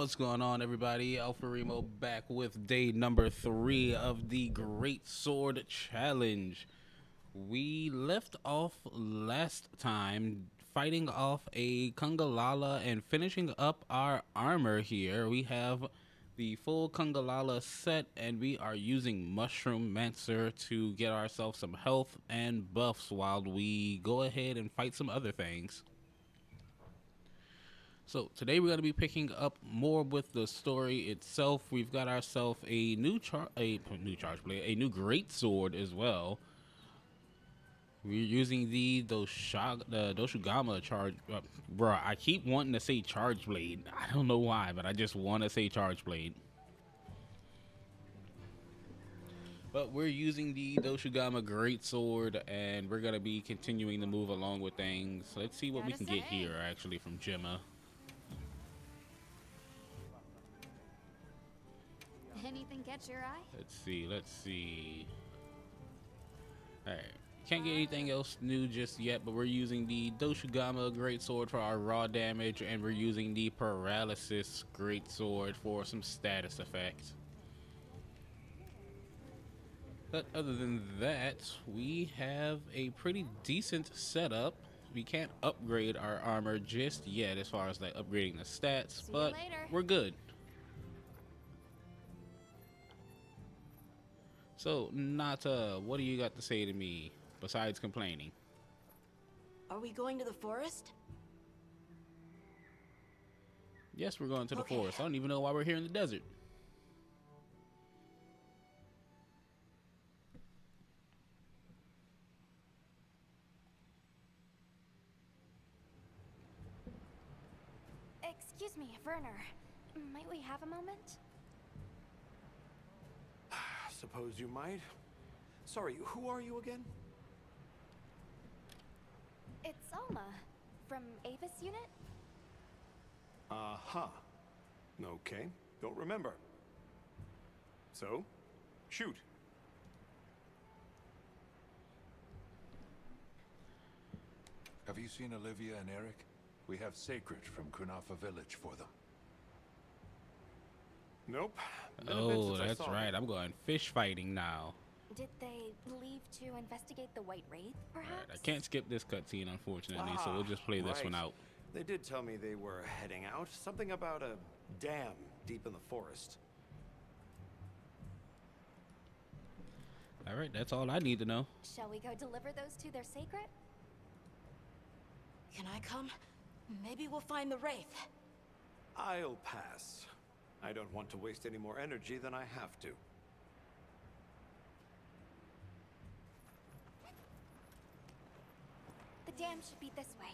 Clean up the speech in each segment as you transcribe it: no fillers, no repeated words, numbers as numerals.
What's going on, everybody? Alpha Remo back with day number 3 of the Great Sword Challenge. We left off last time fighting off a Kungalala and finishing up our armor here. We have the full Kungalala set, and we are using Mushroom Mancer to get ourselves some health and buffs while we go ahead and fight some other things. So today we're going to be picking up more with the story itself. We've got ourselves a new charge blade, a new great sword as well. We're using the Doshugama charge. Bruh, I keep wanting to say charge blade. I don't know why, but I just want to say charge blade. But we're using the Doshugama great sword, and we're going to be continuing to move along with things. Let's see what we can get here, actually, from Gemma. Anything catch your eye? Let's see. Alright. Can't get anything else new just yet, but we're using the Doshugama Greatsword for our raw damage, and we're using the Paralysis Greatsword for some status effect. But other than that, we have a pretty decent setup. We can't upgrade our armor just yet as far as like upgrading the stats, but we're good. So, Nata, what do you got to say to me besides complaining? Are we going to the forest? Yes, we're going to the forest. I don't even know why we're here in the desert. Excuse me, Werner. Might we have a moment? Suppose you might. Sorry, who are you again? It's Alma, from Avis Unit? Uh-huh. Okay, don't remember. So, shoot. Have you seen Olivia and Eric? We have Sacred from Kunafa Village for them. Nope. Oh, that's right. I'm going fish fighting now. Did they leave to investigate the White Wraith, perhaps? Right, I can't skip this cutscene, unfortunately, so we'll just play this one out. They did tell me they were heading out. Something about a dam deep in the forest. All right, that's all I need to know. Shall we go deliver those to their sacred? Can I come? Maybe we'll find the Wraith. I'll pass. I don't want to waste any more energy than I have to. The dam should be this way.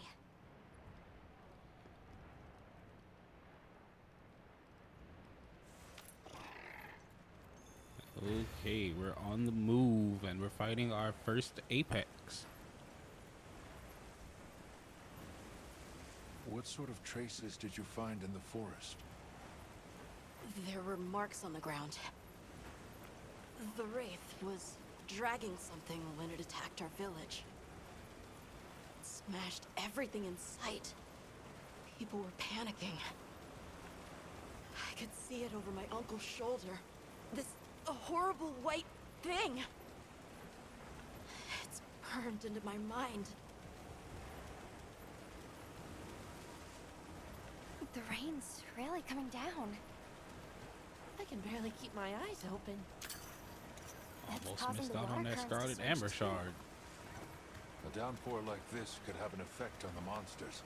Okay, we're on the move, and we're fighting our first Apex. What sort of traces did you find in the forest? There were marks on the ground. The Wraith was dragging something when it attacked our village. It smashed everything in sight. People were panicking. I could see it over my uncle's shoulder. This horrible white thing. It's burned into my mind. The rain's really coming down. I can barely keep my eyes open. Almost missed out on that Scarlet Amber Shard. A downpour like this could have an effect on the monsters.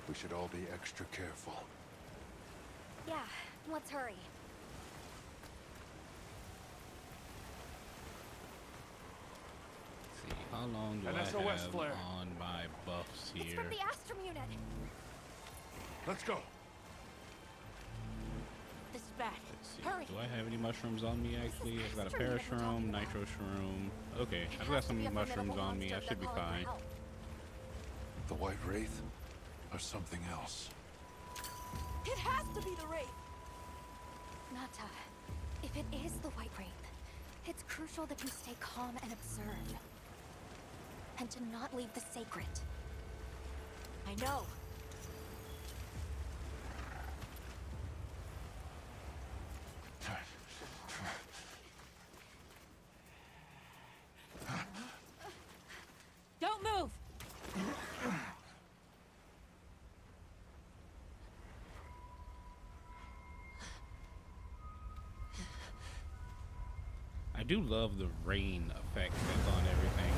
We should all be extra careful. Yeah, let's hurry. Let's see, how long do I have on my buffs here? It's from the Astrum unit. Let's go. This is bad. Let's see. Hurry. Do I have any mushrooms on me, actually? I've got a parashroom, nitro shroom. Okay, I've got some mushrooms on me. I should be fine. The White Wraith or something else? It has to be the Wraith! Nata, if it is the White Wraith, it's crucial that you stay calm and observe. And to not leave the sacred. I know. I do love the rain effect that's on everything.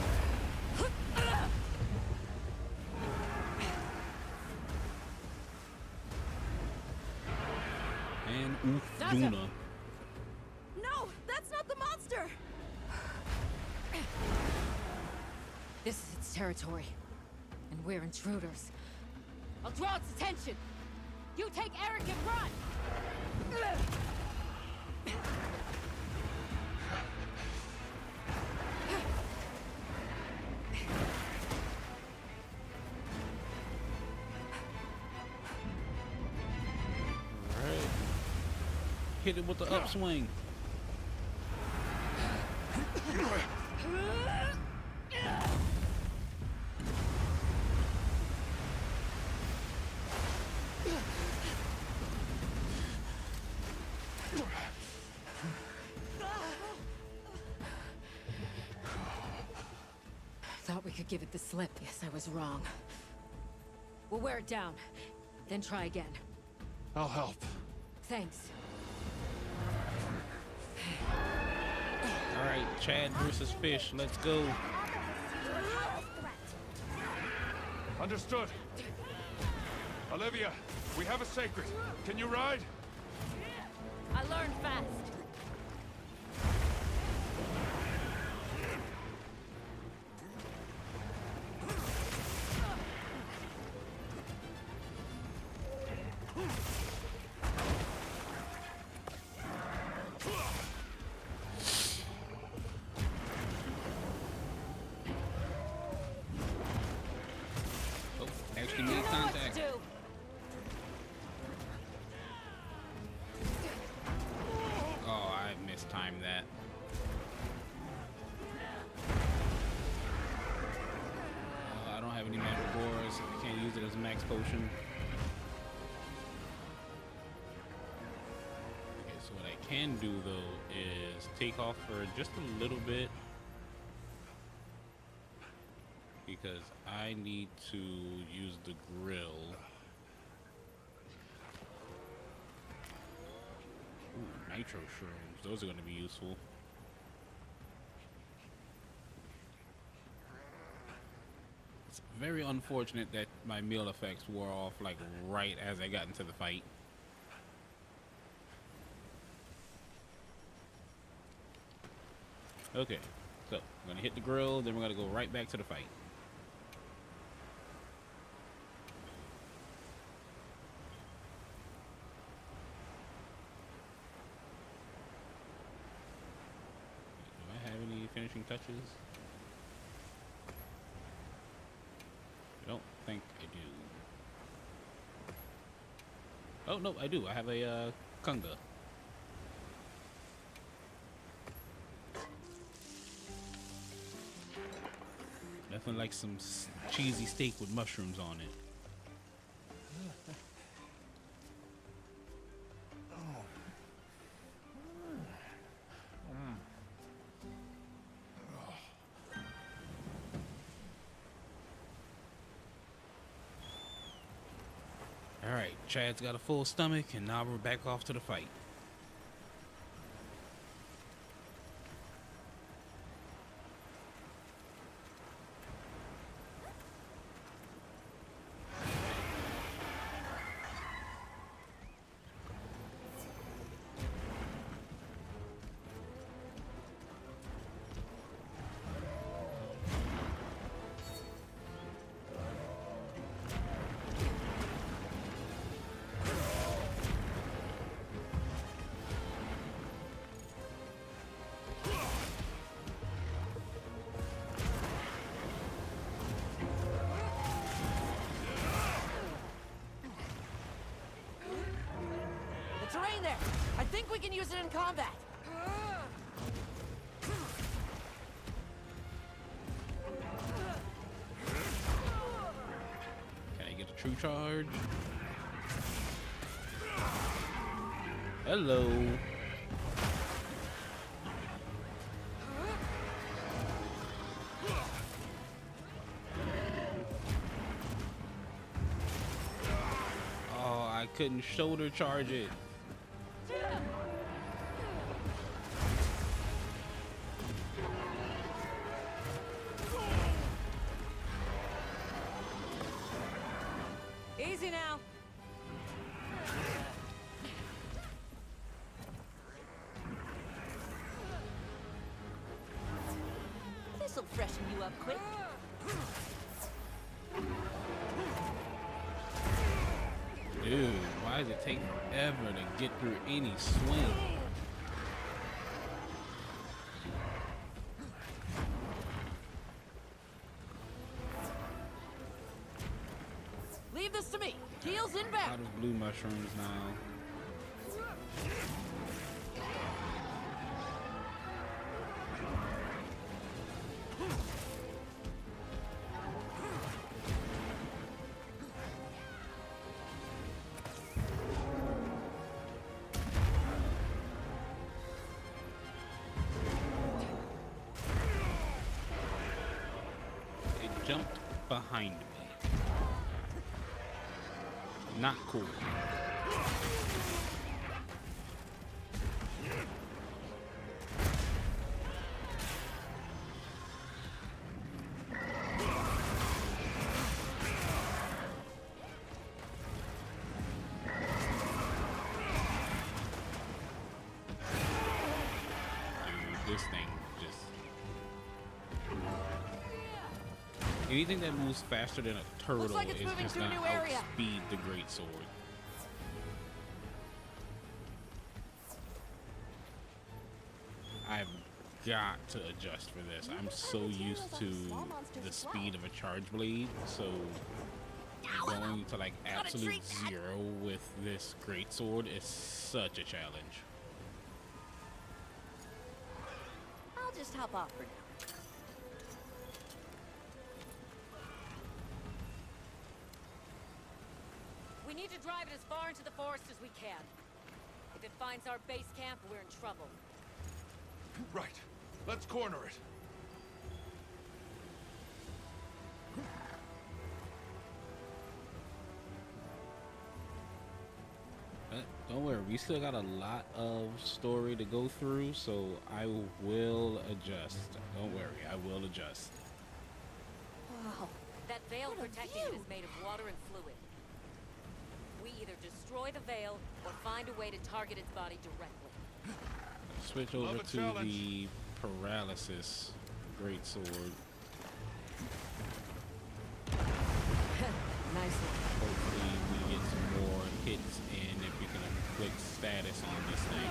And oof, Nata! Luna. No, that's not the monster! This is its territory, and we're intruders. I'll draw its attention. You take Eric and run! Right. Hit it with the upswing. Thought we could give it the slip. Yes, I was wrong. We'll wear it down, then try again. I'll help. Thanks. All right, Chad versus Fish. Let's go. Understood. Olivia, we have a sacred. Can you ride? I learned fast. Oh, actually made contact. Oh, I mistimed that. I don't have any mandragores. I can't use it as a max potion. Okay, so what I can do though is take off for just a little bit because I need to use the grill. Ooh, nitro shrooms. Those are going to be useful. It's very unfortunate that my meal effects wore off like right as I got into the fight. Okay, so I'm going to hit the grill, then we're going to go right back to the fight. Finishing touches? I don't think I do. Oh no, I do. I have a Kunga. Nothing like some cheesy steak with mushrooms on it. Alright, Chad's got a full stomach, and now we're back off to the fight. The terrain there! I think we can use it in combat! Can I get a true charge? Hello. Oh, I couldn't shoulder charge it. Easy now. This'll freshen you up quick. Dude, why does it take forever to get through any swing? Leave this to me. Heels Out inbound. of blue mushrooms now. It jumped behind me. Not cool. Dude, this thing just... Anything that moves faster than a turtle like it's is moving just to a gonna new area. outspeed the great sword. I've got to adjust for this. I'm so used to the speed of a charge blade, so going to like absolute zero with this great sword is such a challenge. I'll just hop off for now. We need to drive it as far into the forest as we can. If it finds our base camp, we're in trouble. Right. Let's corner it. Don't worry, we still got a lot of story to go through, so I will adjust. Don't worry, I will adjust. Wow. That veil What a protecting it view. is made of water and fluid. We either destroy the veil or find a way to target its body directly. Switch Love over a to challenge. the paralysis great sword. Nice one. Hopefully we get some more hits in if you can click status on this thing.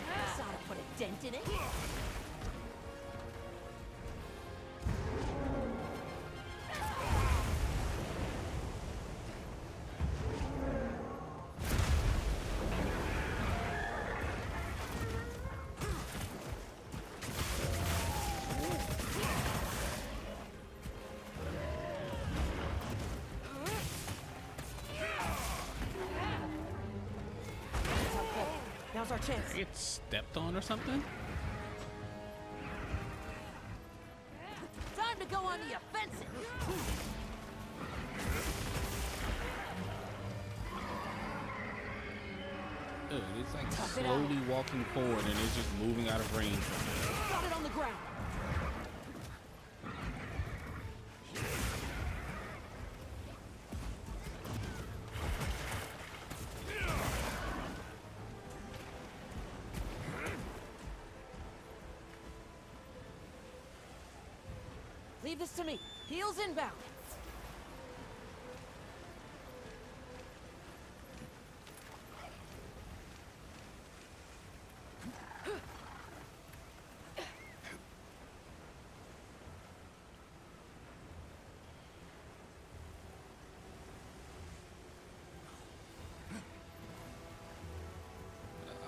This ought to put a dent in it. Okay, now's our chance. I get stepped on or something? Time to go on the offensive. Ugh, it's like Tough it out. slowly walking forward and it's just moving out of range from me. Got it on the ground. Leave this to me. Heels inbound.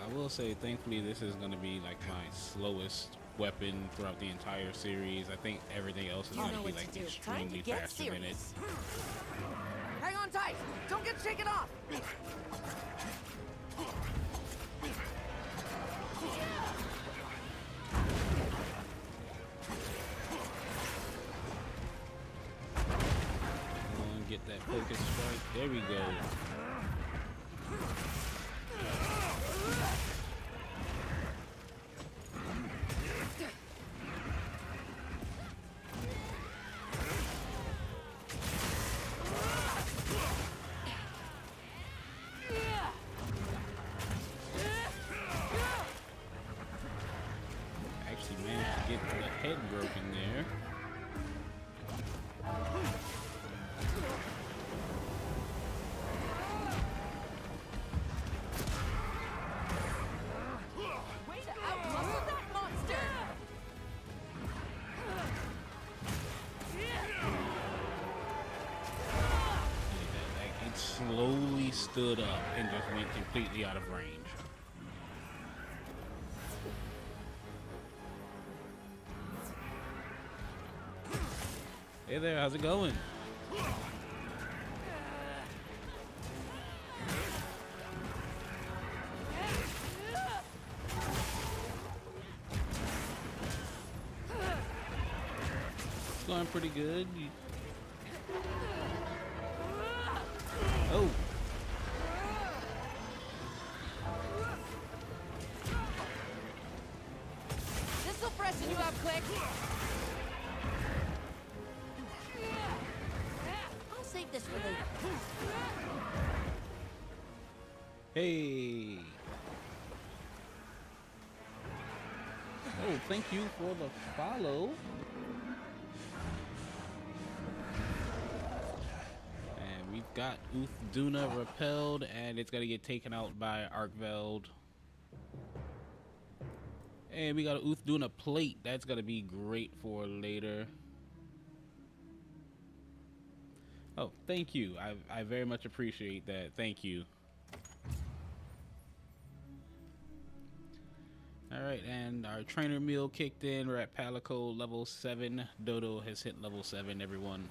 I will say, thankfully, this is going to be like my slowest weapon throughout the entire series. I think everything else is You going know to be what like to do. Time to extremely get faster than it. serious. Hang on tight. Don't get shaken off. Come on, get that focus strike. There we go. slowly stood up and just went completely out of range. Hey there, how's it going? It's going pretty good. Oh. This'll freshen you up quick. I'll save this for later. Hey. Oh, thank you for the follow. And we've got Uthduna repelled, and it's gonna get taken out by Arkveld. And we got a Uthduna plate. That's gonna be great for later. Oh, thank you. I very much appreciate that. Thank you. Alright, and our trainer meal kicked in. We're at Palico level 7. Dodo has hit level 7, everyone.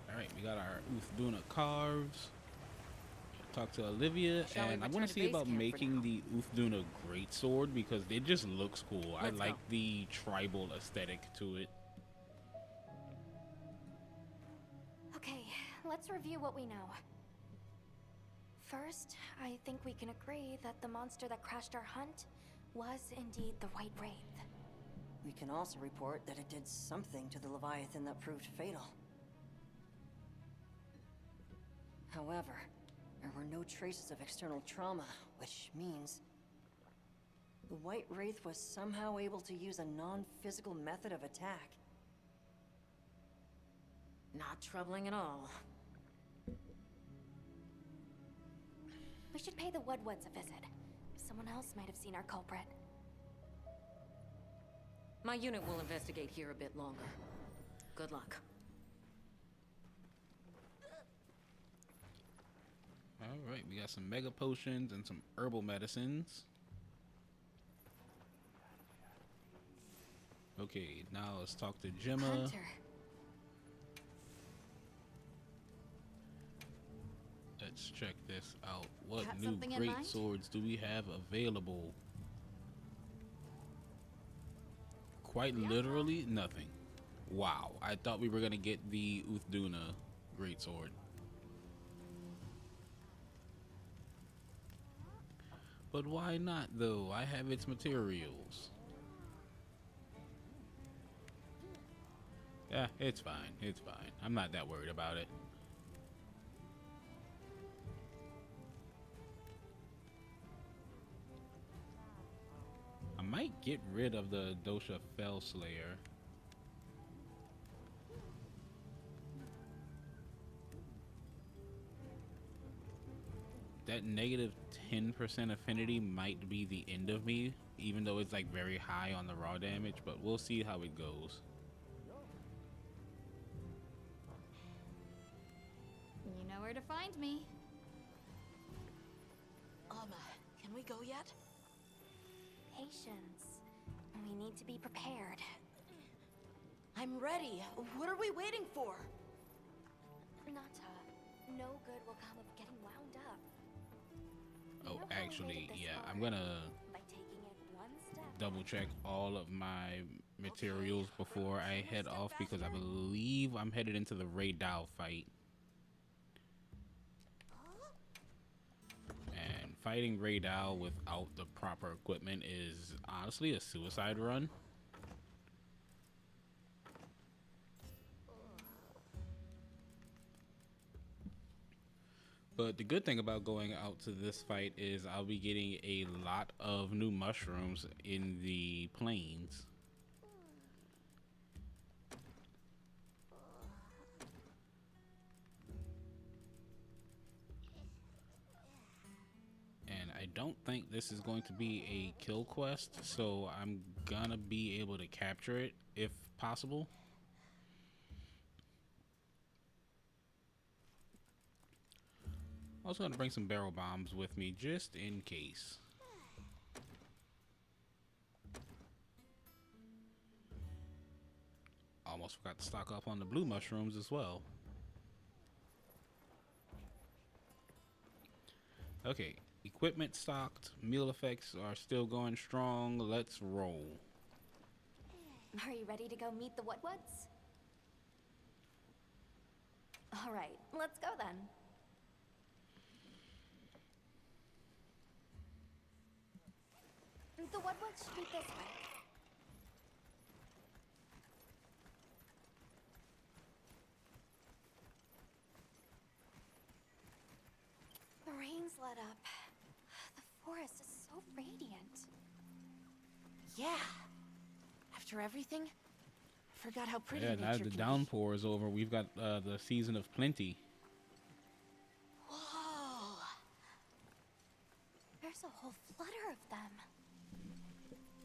Alright, we got our Uthduna carves. Talk to Olivia, Shall we and I return want to to see base about camp for making now? the Uthduna greatsword because it just looks cool. I Let's like go. the tribal aesthetic to it. Okay, let's review what we know. First, I think we can agree that the monster that crashed our hunt was indeed the White Wraith. We can also report that it did something to the Leviathan that proved fatal. However, there were no traces of external trauma, which means the White Wraith was somehow able to use a non-physical method of attack. Not troubling at all. We should pay the Woodwoods a visit. Someone else might have seen our culprit. My unit will investigate here a bit longer. Good luck. Alright, we got some mega potions and some herbal medicines. Okay, now let's talk to Gemma. Hunter. Let's check this out. What Got new something in great mind? swords do we have available? Quite literally nothing. Wow, I thought we were gonna get the Uthduna greatsword. But why not though? I have its materials. Yeah, it's fine. It's fine. I'm not that worried about it. I might get rid of the Dosha Fellslayer. That negative 10% affinity might be the end of me, even though it's like very high on the raw damage, but we'll see how it goes. You know where to find me. Can we go yet? Patience. We need to be prepared. I'm ready. What are we waiting for? Nata, no good will come of getting wound up. Oh, You know how we actually, made it this yeah, far? I'm gonna By taking it one step. double check all of my materials before I head off because I believe I'm headed into the Ray Dow fight. And fighting Ray Dow without the proper equipment is honestly a suicide run. But the good thing about going out to this fight is I'll be getting a lot of new mushrooms in the plains. And I don't think this is going to be a kill quest, so I'm gonna be able to capture it if possible. Also gonna bring some barrel bombs with me just in case. Almost forgot to stock up on the blue mushrooms as well. Okay, equipment stocked, meal effects are still going strong. Let's roll. Are you ready to go meet the Woodwoods? All right, let's go then. The Woodwoods should be this way. The rain's let up. The forest is so radiant. Yeah. After everything, I forgot how pretty Yeah, nature now can the be. downpour is over. We've got the season of plenty. Whoa! There's a whole flutter of them.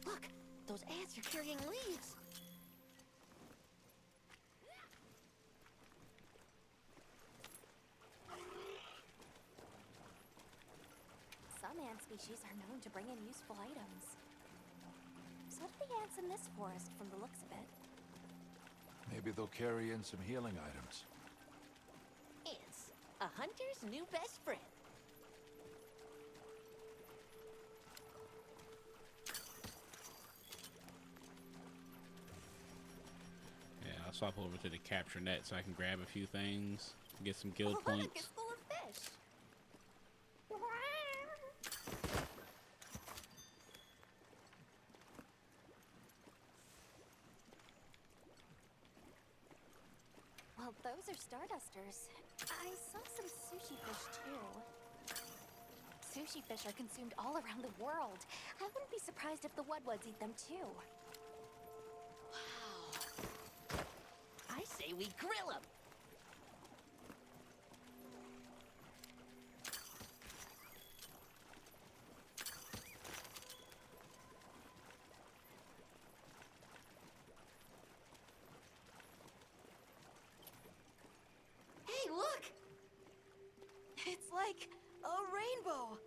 Look, those ants are carrying leaves. Some ant species are known to bring in useful items. So do the ants in this forest, from the looks of it. Maybe they'll carry in some healing items. Ants, a hunter's new best friend. Yeah, I'll swap over to the capture net so I can grab a few things, get some guild Look, points. it's full of fish. Well, those are Stardusters. I saw some sushi fish too. Sushi fish are consumed all around the world. I wouldn't be surprised if the Woodwoods eat them too. Wow. I say we grill them. Hey, look! It's like a rainbow.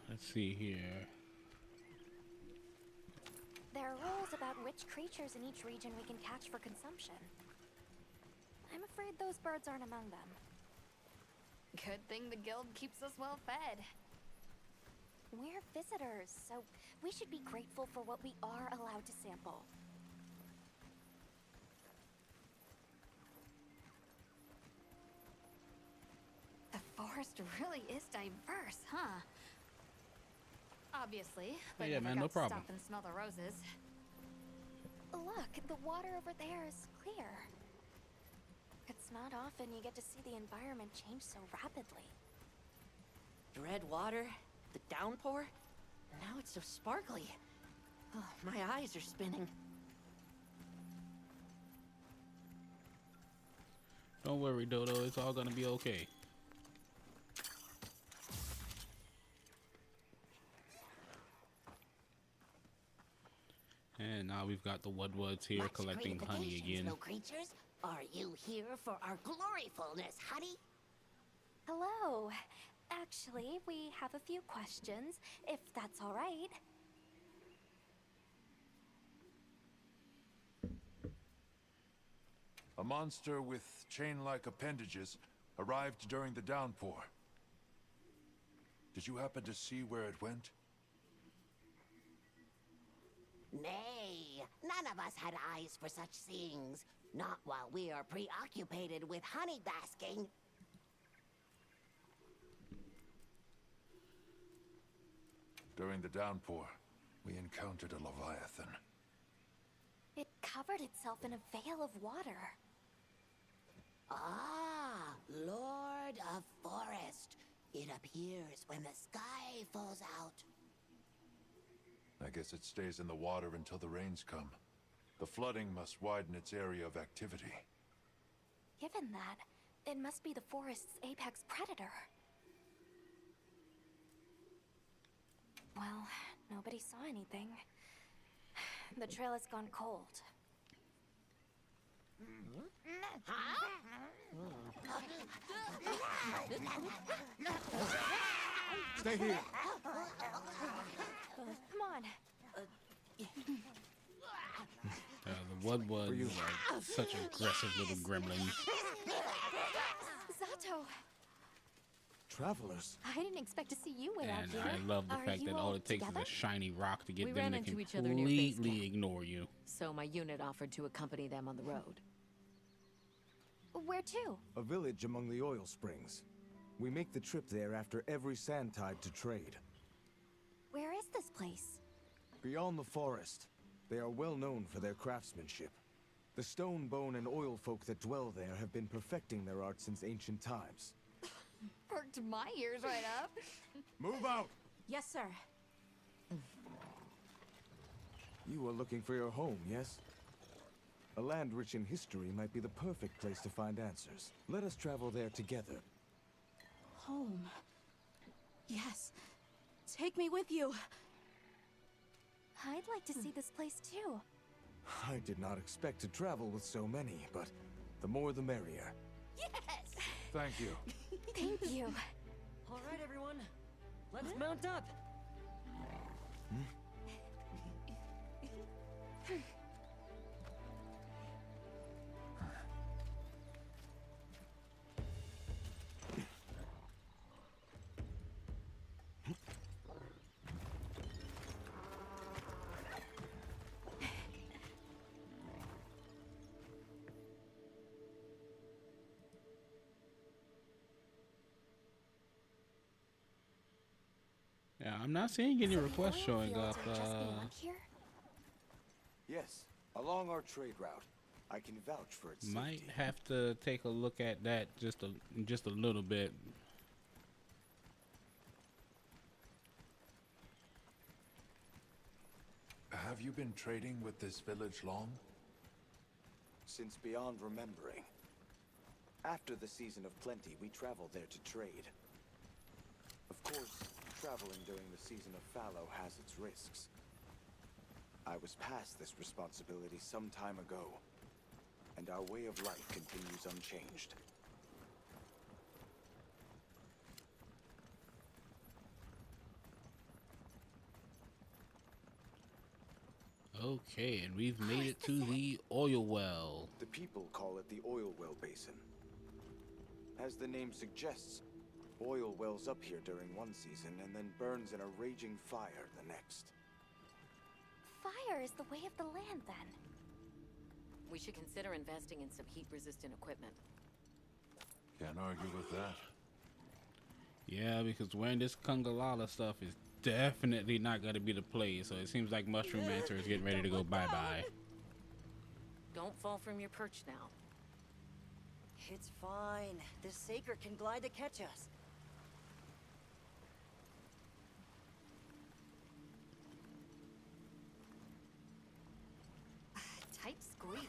Let's see here. There are rules about which creatures in each region we can catch for consumption. I'm afraid those birds aren't among them. Good thing the guild keeps us well fed. We're visitors, so we should be grateful for what we are allowed to sample. The forest really is diverse, huh? Obviously, but yeah, never man, got no to problem. stop and smell the roses. Look, the water over there is clear. It's not often you get to see the environment change so rapidly. Red water, the downpour, and now it's so sparkly. Oh, my eyes are spinning. Don't worry, Dodo. It's all gonna be okay. And now we've got the Woodwoods here Much collecting honey gratifications, again. little creatures. Are you here for our gloryfulness, honey? Hello. Actually, we have a few questions, if that's all right. A monster with chain-like appendages arrived during the downpour. Did you happen to see where it went? Nay, none of us had eyes for such seeings. Not while we are preoccupied with honey basking. During the downpour, we encountered a leviathan. It covered itself in a veil of water. Ah, Lord of Forest. It appears when the sky falls out. I guess it stays in the water until the rains come. The flooding must widen its area of activity. Given that, it must be the forest's apex predator. Well, nobody saw anything. The trail has gone cold. Stay here. Come on. The one was such aggressive little gremlin. Zato, Travelers. I didn't expect to see you way out And here. I love the Are fact you that all it takes together? is a shiny rock to get We them ran to into each other near base completely camp. ignore you. So my unit offered to accompany them on the road. Where to? A village among the oil springs. We make the trip there after every sand tide to trade. Where is this place? Beyond the forest, they are well known for their craftsmanship. The stone, bone, and oil folk that dwell there have been perfecting their art since ancient times. Perked my ears right up. Move out! Yes, sir. You are looking for your home, yes? A land rich in history might be the perfect place to find answers. Let us travel there together. Home. Yes. Take me with you. I'd like to see this place too. I did not expect to travel with so many, but the more the merrier. Yes! Thank you. Thank you. All right, everyone. Let's mount up. Yeah, I'm not seeing any So the requests oil showing fields up. are just beyond here? Yes, along our trade route. I can vouch for its Might safety. have to take a look at that just a little bit. Have you been trading with this village long? Since beyond remembering. After the season of plenty, we travel there to trade. Of course, traveling during the season of fallow has its risks. I was past this responsibility some time ago, and our way of life continues unchanged. Okay, and we've made it to the oil well. The people call it the oil well basin. As the name suggests, oil wells up here during one season and then burns in a raging fire the next. Fire is the way of the land then. We should consider investing in some heat-resistant equipment. Can't argue with that. Yeah, because wearing this Kungalala stuff is definitely not going to be the play. So it seems like Mushroom Mancer is getting ready to go bye-bye. Don't fall from your perch now. It's fine. This Saker can glide to catch us. Tight squeeze.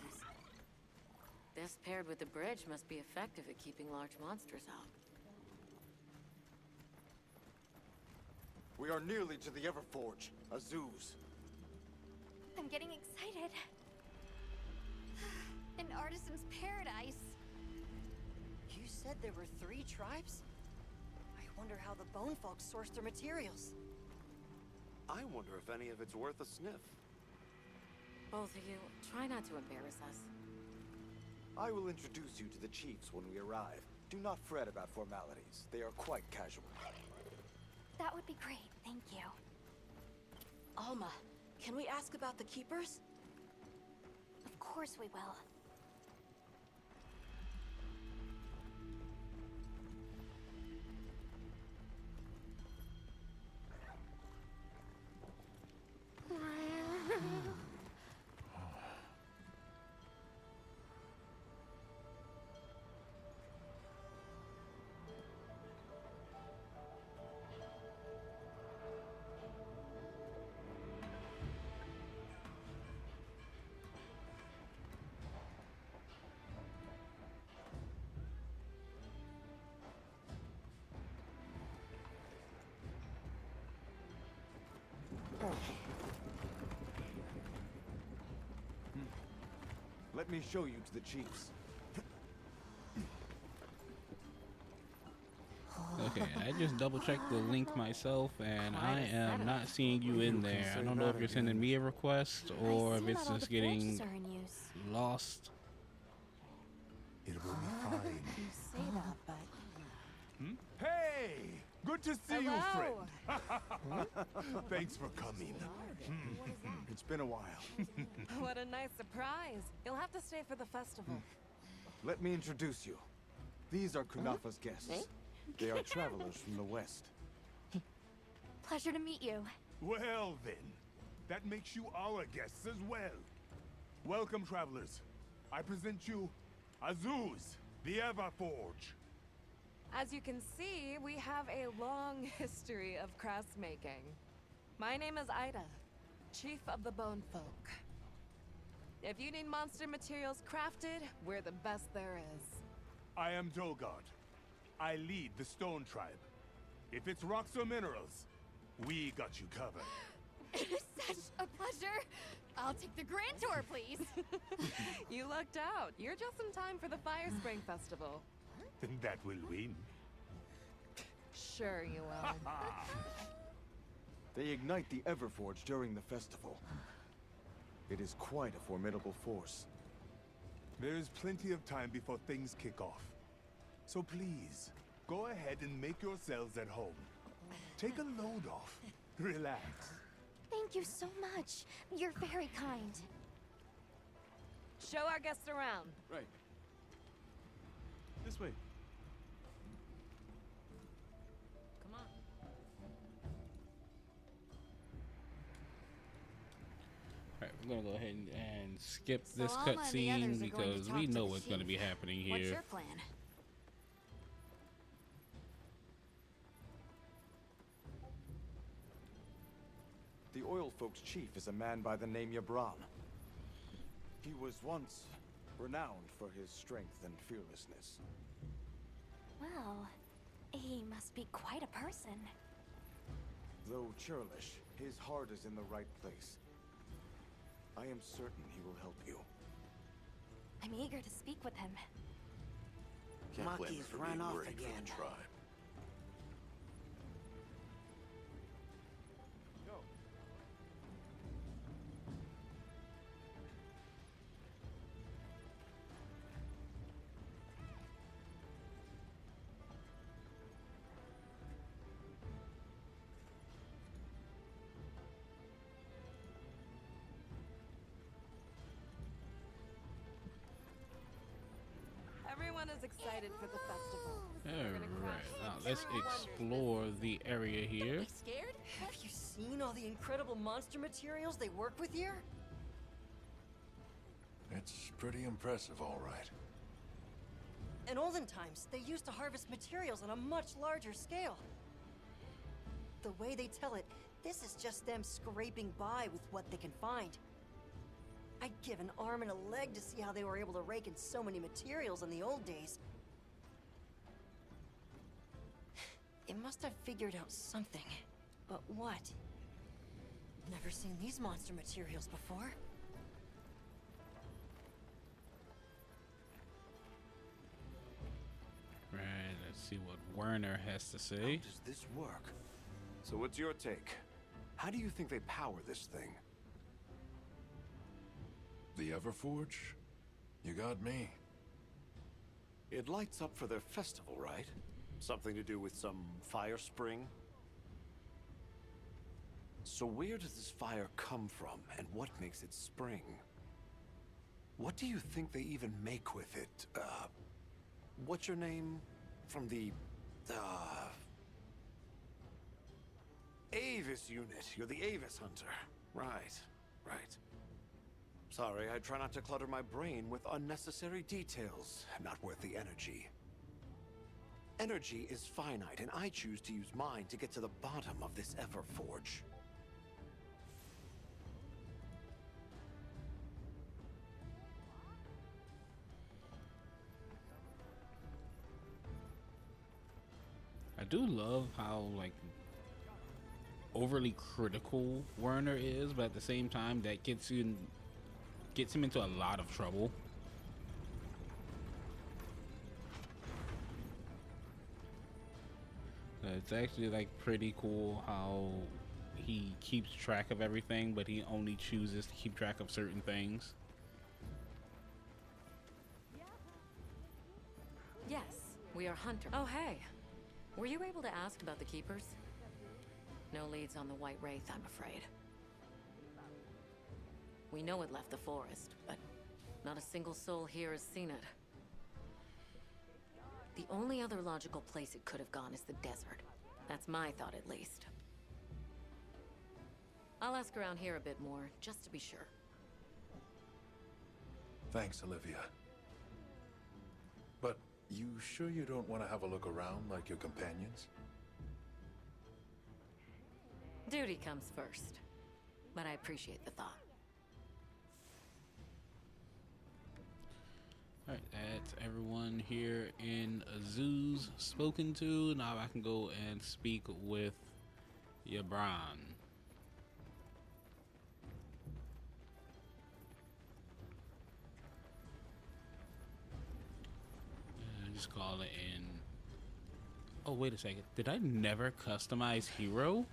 This paired with the bridge must be effective at keeping large monsters out. We are nearly to the Everforge, Azuz. I'm getting excited. An artisan's paradise. You said there were 3 tribes? I wonder how the bone folks source their materials. I wonder if any of it's worth a sniff. Both of you, try not to embarrass us. I will introduce you to the chiefs when we arrive. Do not fret about formalities. They are quite casual. That would be great, thank you. Alma, can we ask about the keepers? Of course we will. Let me show you to the chiefs. Okay, I just double checked the link myself, and I am not seeing you in there. I don't know if you're sending me a request or if it's just getting lost. It will be fine. You say that, but... Hey! Good to see you, friend. Thanks for coming. It's been a while. What a nice surprise. You'll have to stay for the festival. Let me introduce you. These are Kunafa's guests. They are travelers from the west. Pleasure to meet you. Well then, that makes you our guests as well. Welcome, travelers. I present you Azuz, the Everforge. As you can see, we have a long history of crafts making. My name is Ida, Chief of the Bone Folk. If you need monster materials crafted, we're the best there is. I am Dogard. I lead the Stone Tribe. If it's rocks or minerals, we got you covered. It is such a pleasure. I'll take the grand tour, please. You lucked out. You're just in time for the Fire Spring Festival. Then that will win. Sure you will. They ignite the Everforge during the festival. It is quite a formidable force. There is plenty of time before things kick off. So please, go ahead and make yourselves at home. Take a load off. Relax. Thank you so much. You're very kind. Show our guests around. Right. This way. Come on. Alright, we're gonna go ahead and skip this Alma and the cutscene others are going to because talk we to know the what's gonna be chief. happening What's here. your plan? The Oil Folks' chief is a man by the name Yabran. He was once renowned for his strength and fearlessness. Well, he must be quite a person. Though churlish, his heart is in the right place. I am certain he will help you. I'm eager to speak with him. Monkeys run off again. Everyone is excited for the festival. Alright, now let's explore the area here. Be scared? Have you seen all the incredible monster materials they work with here? It's pretty impressive, all right. In olden times, they used to harvest materials on a much larger scale. The way they tell it, this is just them scraping by with what they can find. I'd give an arm and a leg to see how they were able to rake in so many materials in the old days. They must have figured out something. But what? Never seen these monster materials before. Right, let's see what Werner has to say. How does this work? So what's your take? How do you think they power this thing? The Everforge? You got me. It lights up for their festival, right? Something to do with some fire spring? So where does this fire come from, and what makes it spring? What do you think they even make with it? What's your name? From the, Avis unit. You're the Avis hunter. Right, right. Sorry, I try not to clutter my brain with unnecessary details. Not worth the energy. Energy is finite, and I choose to use mine to get to the bottom of this Everforge. I do love how, like, overly critical Werner is, but at the same time, that gets him into a lot of trouble. It's actually like pretty cool how he keeps track of everything, but he only chooses to keep track of certain things. Yes, we are hunters. Oh, hey. Were you able to ask about the Keepers? No leads on the White Wraith, I'm afraid. We know it left the forest, but not a single soul here has seen it. The only other logical place it could have gone is the desert. That's my thought, at least. I'll ask around here a bit more, just to be sure. Thanks, Olivia. But you sure you don't want to have a look around like your companions? Duty comes first, but I appreciate the thought. Alright, that's everyone here in Azuz spoken to. Now I can go and speak with Yabran. Just call it in. Oh, wait a second. Did I never customize hero?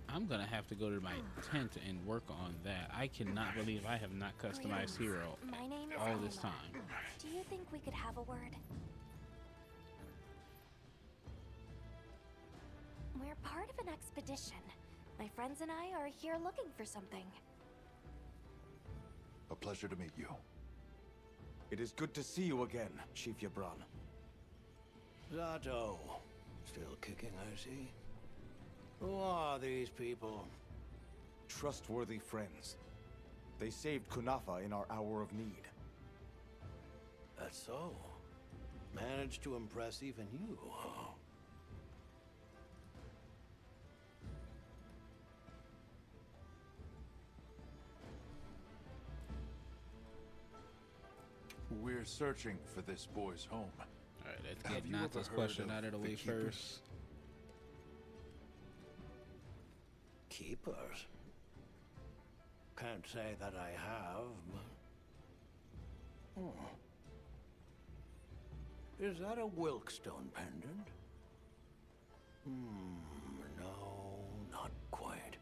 I'm gonna have to go to my tent and work on that. I cannot believe I have not customized hero My name is all this Alma. time. Do you think we could have a word? We're part of an expedition. My friends and I are here looking for something. A pleasure to meet you. It is good to see you again, Chief Yabran. Zato. Still kicking, I see. Who are these people? Trustworthy friends. They saved Kunafa in our hour of need. That's so. Managed to impress even you, huh? We're searching for this boy's home. Alright, let's Have get you ever Nata's heard question of out of the the way Keepers? first. Keepers? Can't say that I have, but... Is that a Wilkstone pendant? No, not quite.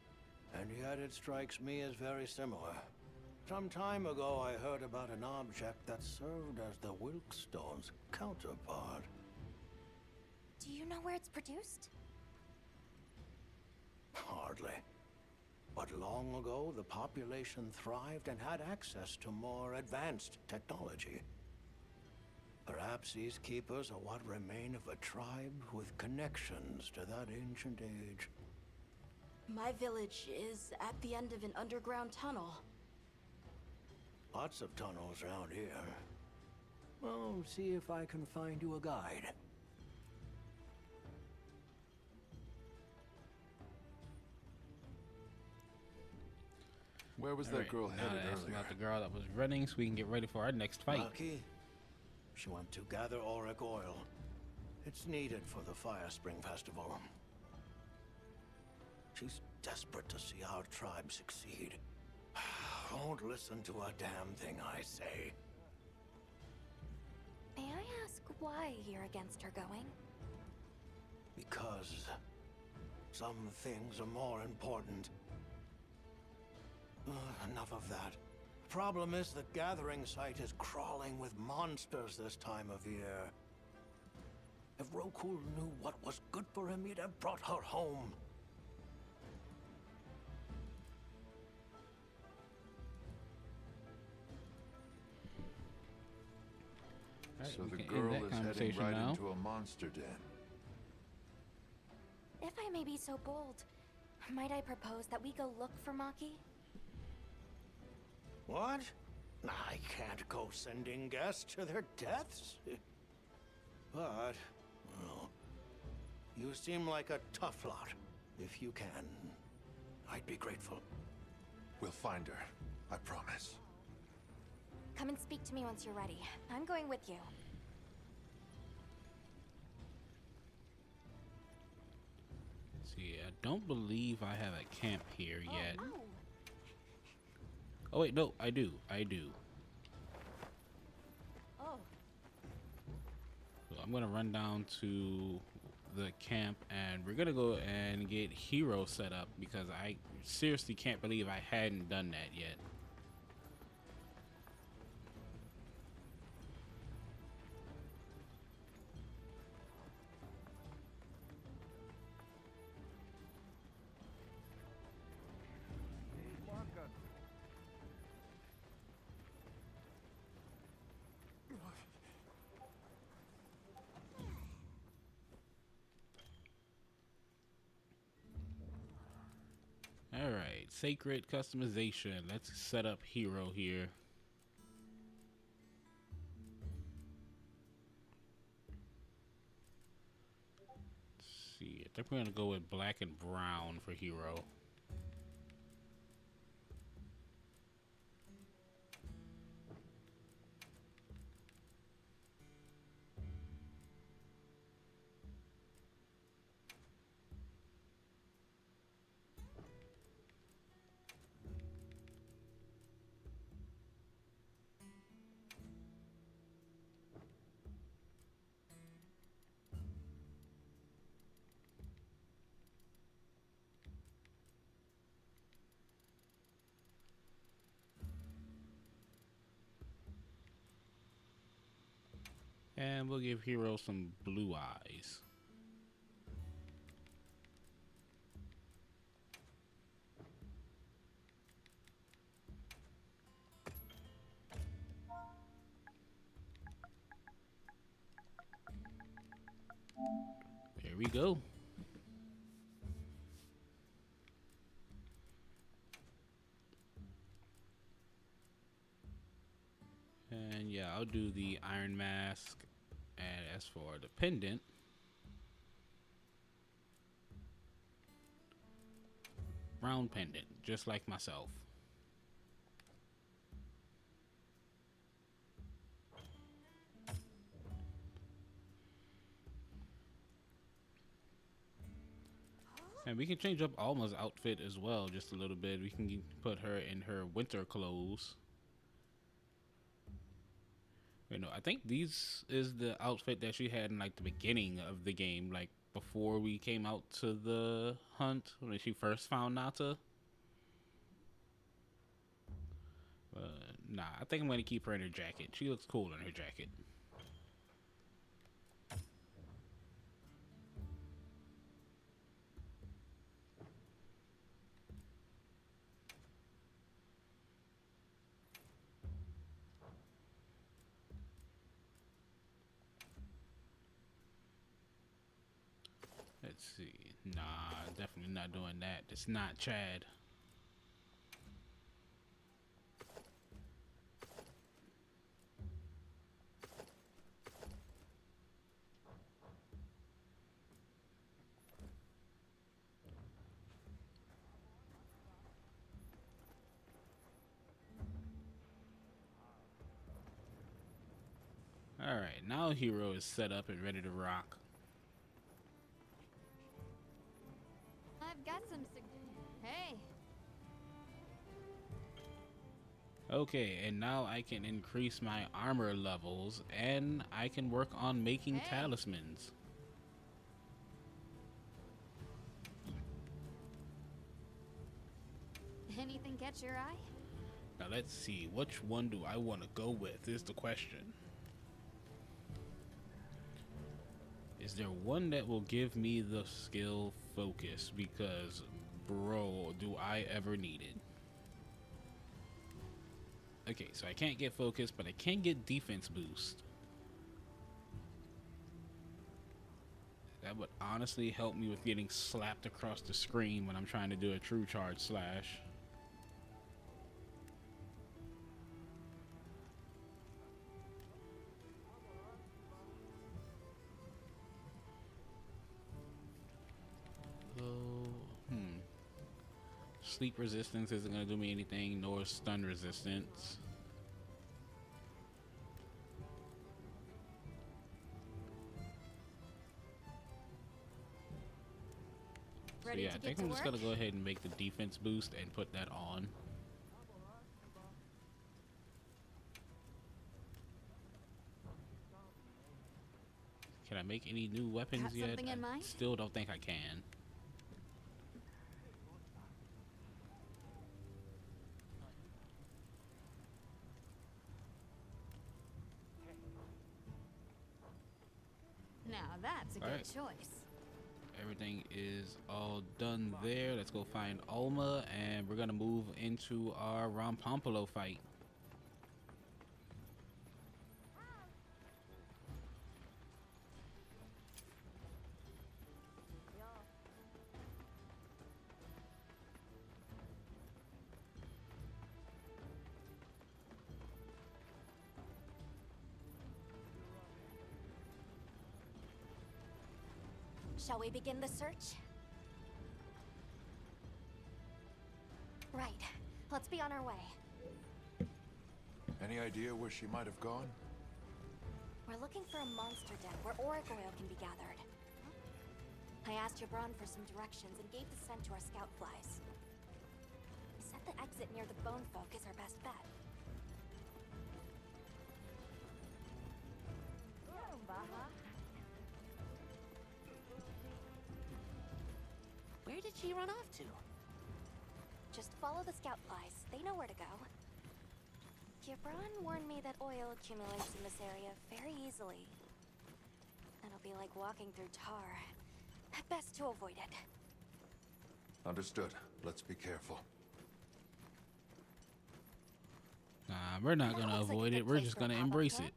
And yet it strikes me as very similar. Some time ago I heard about an object that served as the Wilkstone's counterpart. Do you know where it's produced? Hardly. But long ago, the population thrived and had access to more advanced technology. Perhaps these keepers are what remain of a tribe with connections to that ancient age. My village is at the end of an underground tunnel. Lots of tunnels around here. Well, see if I can find you a guide. Where was that Alright, girl now headed to ask earlier? about the girl that was running so we can get ready for our next fight. Maki? She went to gather auric oil. It's needed for the Fire Spring Festival. She's desperate to see our tribe succeed. Won't listen to a damn thing I say. May I ask why you're against her going? Because some things are more important. Enough of that. Problem is the gathering site is crawling with monsters this time of year. If Rokul knew what was good for him, he'd have brought her home. Alright, So we the can end girl that is heading conversation right now. into a monster den. If I may be so bold, might I propose that we go look for Maki? What? I can't go sending guests to their deaths. But, well, you seem like a tough lot. If you can, I'd be grateful. We'll find her. I promise. Come and speak to me once you're ready. I'm going with you. See, I don't believe I have a camp here yet. Oh. Oh wait, no, I do. Oh. So I'm I'm gonna run down to the camp and we're gonna go and get Hero set up because I seriously can't believe I hadn't done that yet. Alright, sacred customization. Let's set up Hero here. Let's see, I think we're gonna go with black and brown for Hero. And we'll give Hero some blue eyes. There we go. And yeah, I'll do the iron mask. And as for the pendant, round pendant, just like myself. And we can change up Alma's outfit as well just a little bit. We can put her in her winter clothes. You know, I think these is the outfit that she had in like the beginning of the game, like before we came out to the hunt when she first found Nata. Nah, I think I'm gonna keep her in her jacket. She looks cool in her jacket. Let's see. Nah, definitely not doing that. It's not Chad. All right, now Hero is set up and ready to rock. I've got some. Hey. Okay, and now I can increase my armor levels and I can work on making talismans. Anything catch your eye? Now let's see, which one do I want to go with is the question. Is there one that will give me the skill focus? Because, bro, do I ever need it. Okay, so I can't get focus, but I can get defense boost. That would honestly help me with getting slapped across the screen when I'm trying to do a true charge slash. Sleep resistance isn't going to do me anything, nor stun resistance. So yeah, I think I'm just going to go ahead and make the defense boost and put that on. Can I make any new weapons Got yet? something in mind? Still don't think I can. Now that's a good Alright. choice. Everything is all done there. Let's go find Alma, and we're gonna move into our Rampompolo fight. Shall we begin the search? Right. Let's be on our way. Any idea where she might have gone? We're looking for a monster den where auric oil can be gathered. I asked Jabron for some directions and gave the scent to our scout flies. He said the exit near the bone folk is our best bet. Where did she run off to? Just follow the scout flies. They know where to go. Jabron warned me that oil accumulates in this area very easily. It'll be like walking through tar. Best to avoid it. Understood. Let's be careful. Nah, we're not gonna avoid it. We're just gonna embrace it.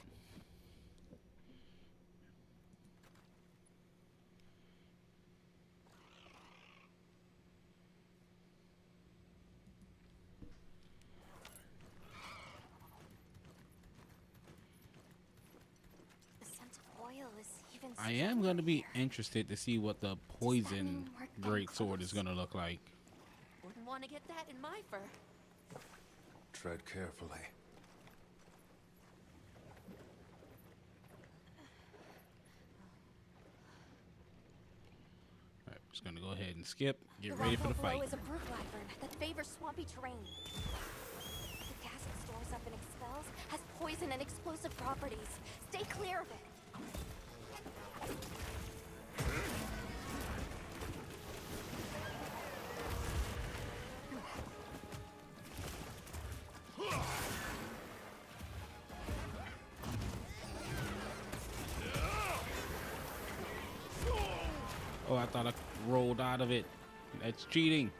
The scent of oil is even I am gonna be interested to see what the poison greatsword is gonna look like. Wouldn't want to get that in my fur. Tread carefully. Alright, just gonna go ahead and skip. Get ready for the fight. is a brute wyvern that favors swampy terrain. The gas it stores up and expels has poison and explosive properties. Stay clear of it. Oh, I thought I rolled out of it. That's cheating.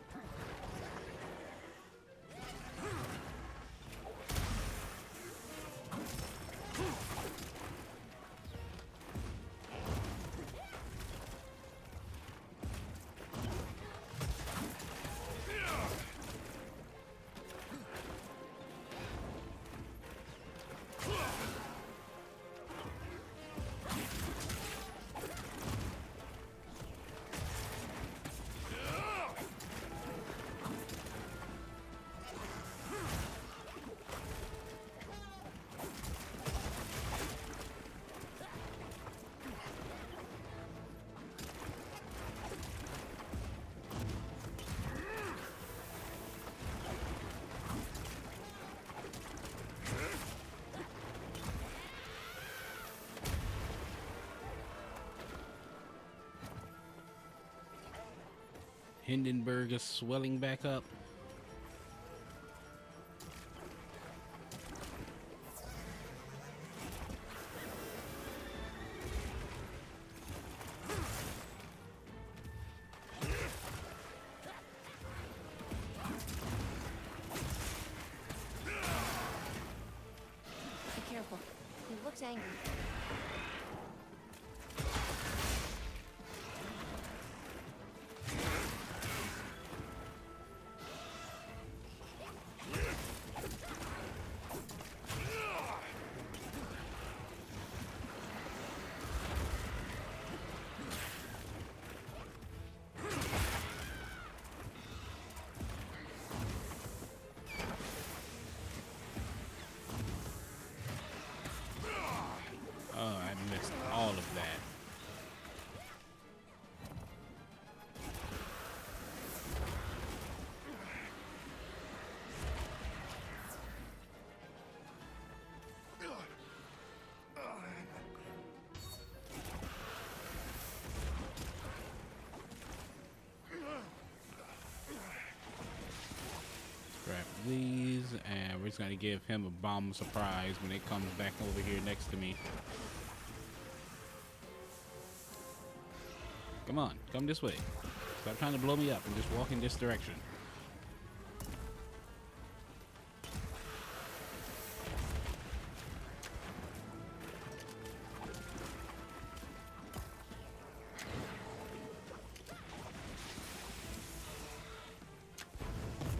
Hindenburg is swelling back up. Be careful. He looks angry. Alright, and we're just gonna give him a bomb surprise when it comes back over here next to me. Come on, come this way. Stop trying to blow me up and just walk in this direction.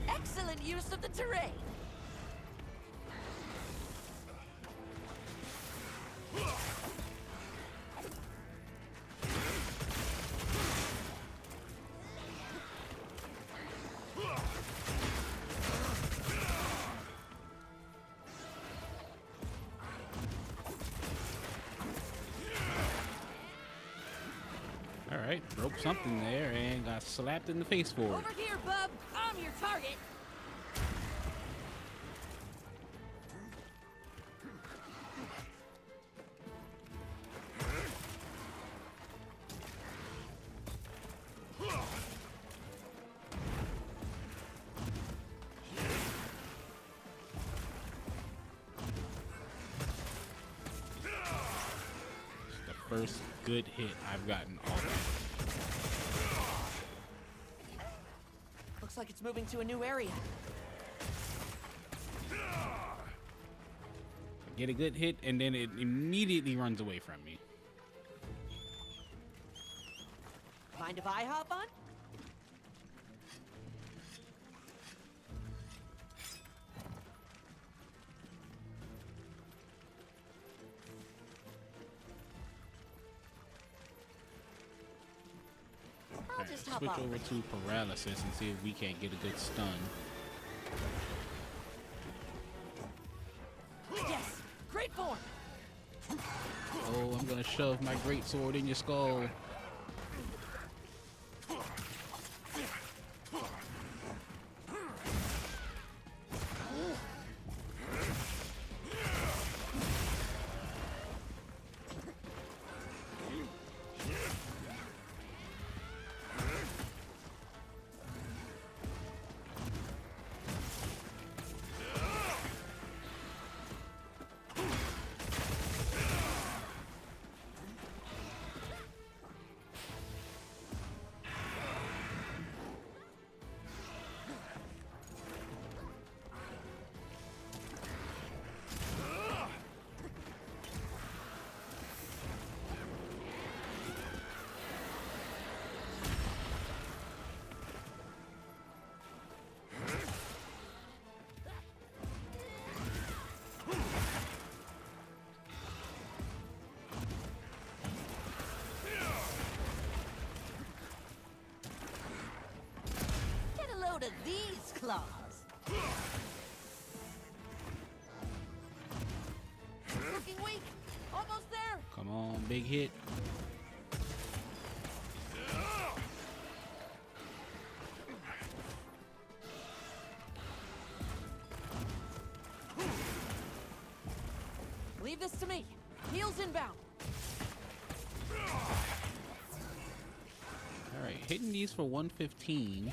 Excellent use of the terrain. Alright, broke something there and got slapped in the face for it. Over here, bub. I'm your target. First good hit I've gotten all day. Looks like it's moving to a new area. Get a good hit and then it immediately runs away from me. Mind if I hop on? I'll just hop Switch on. over to paralysis and see if we can't get a good stun. Yes, great form. Oh, I'm gonna shove my great sword in your skull. Get a load of these claws. Looking weak. Almost there. Come on, big hit. Leave this to me. Heels inbound. Alright, hitting these for 115.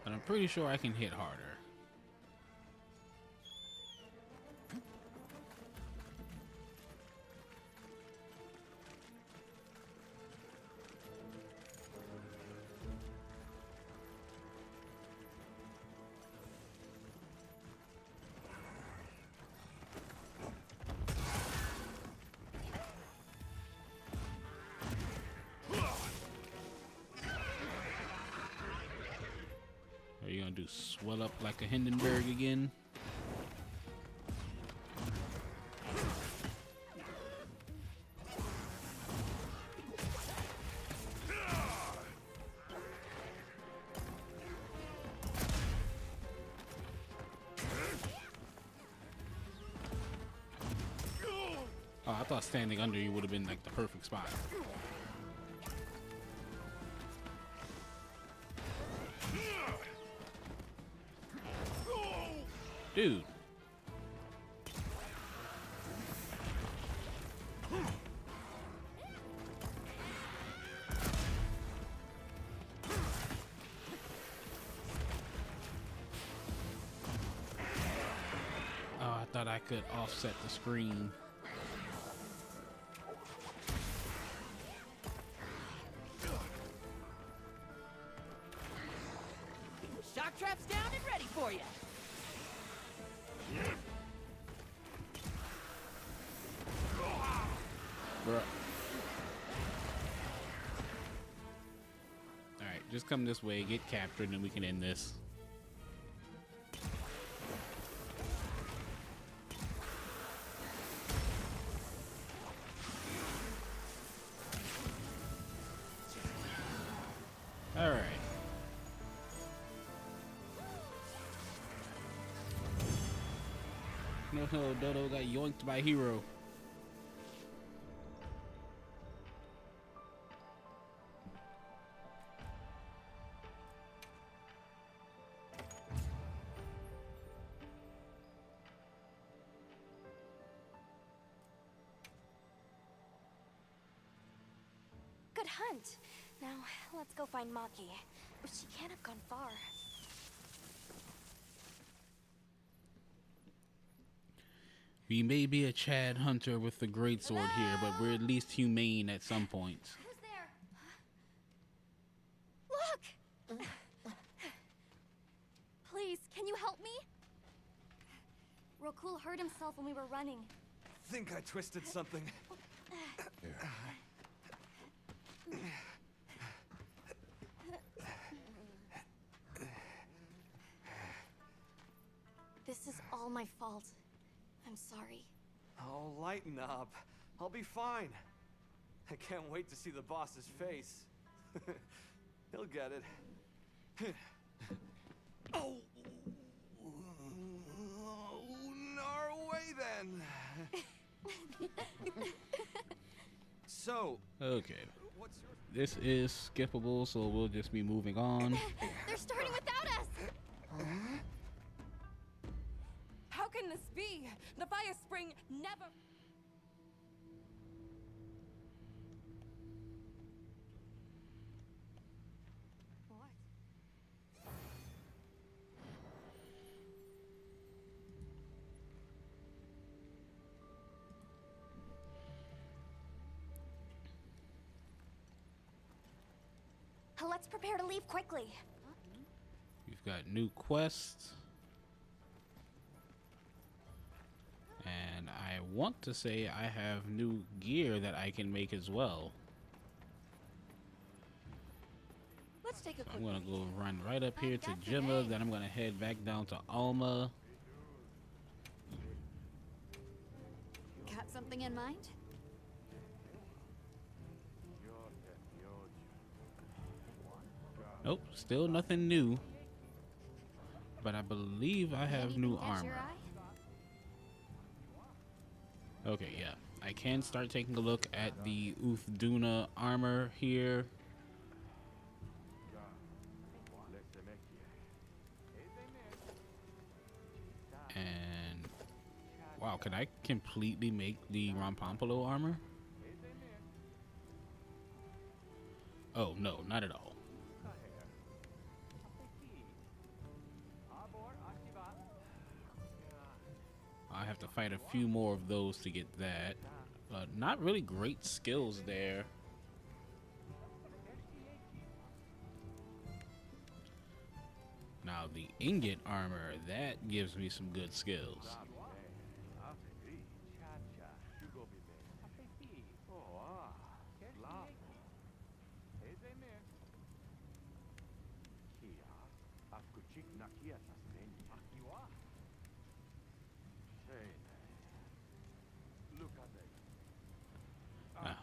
But I'm pretty sure I can hit harder. Are you gonna do swell up like a Hindenburg again? Oh, I thought standing under you would have been like the perfect spot. Dude. could offset the screen. Shock trap's down and ready for you. Bruh. Alright, just come this way, get captured, and then we can end this. Alright. No, Dodo got yoinked by Hero. Good hunt. Now, let's go find Maki. But she can't have gone far. We may be a Chad hunter with the greatsword here, but we're at least humane at some points. Who's there? Look! Please, can you help me? Rokul hurt himself when we were running. Think I twisted something. This is all my fault. I'm sorry. Oh, lighten up. I'll be fine. I can't wait to see the boss's face. He'll get it. Oh! Our way then. So. Okay. This is skippable, so we'll just be moving on. They're starting without us! How can this be? The fire spring never... What? Let's prepare to leave quickly. We've got new quests. And I want to say I have new gear that I can make as well. Let's take a So I'm gonna go run right up here to Gemma, then I'm gonna head back down to Alma. Got something in mind? Nope, still nothing new. But I believe I have new armor. Okay, yeah. I can start taking a look at the Uthduna armor here. And wow, can I completely make the Rampompolo armor? Oh, no, not at all. I have to fight a few more of those to get that. Not really great skills there. Now the ingot armor, that gives me some good skills.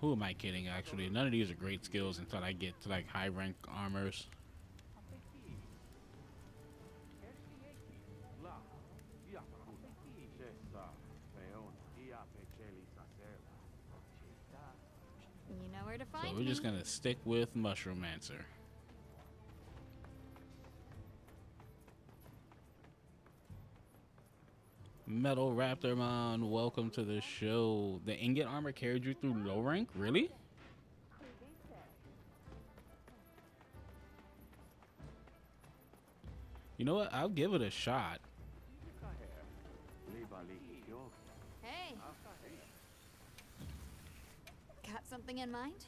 Who am I kidding, actually? None of these are great skills until I get to like high rank armors. You know where to find So me. we're just gonna stick with Mushromancer. Metal Raptormon, welcome to the show. The ingot armor carried you through low rank? Really? You know what? I'll give it a shot. Something in mind?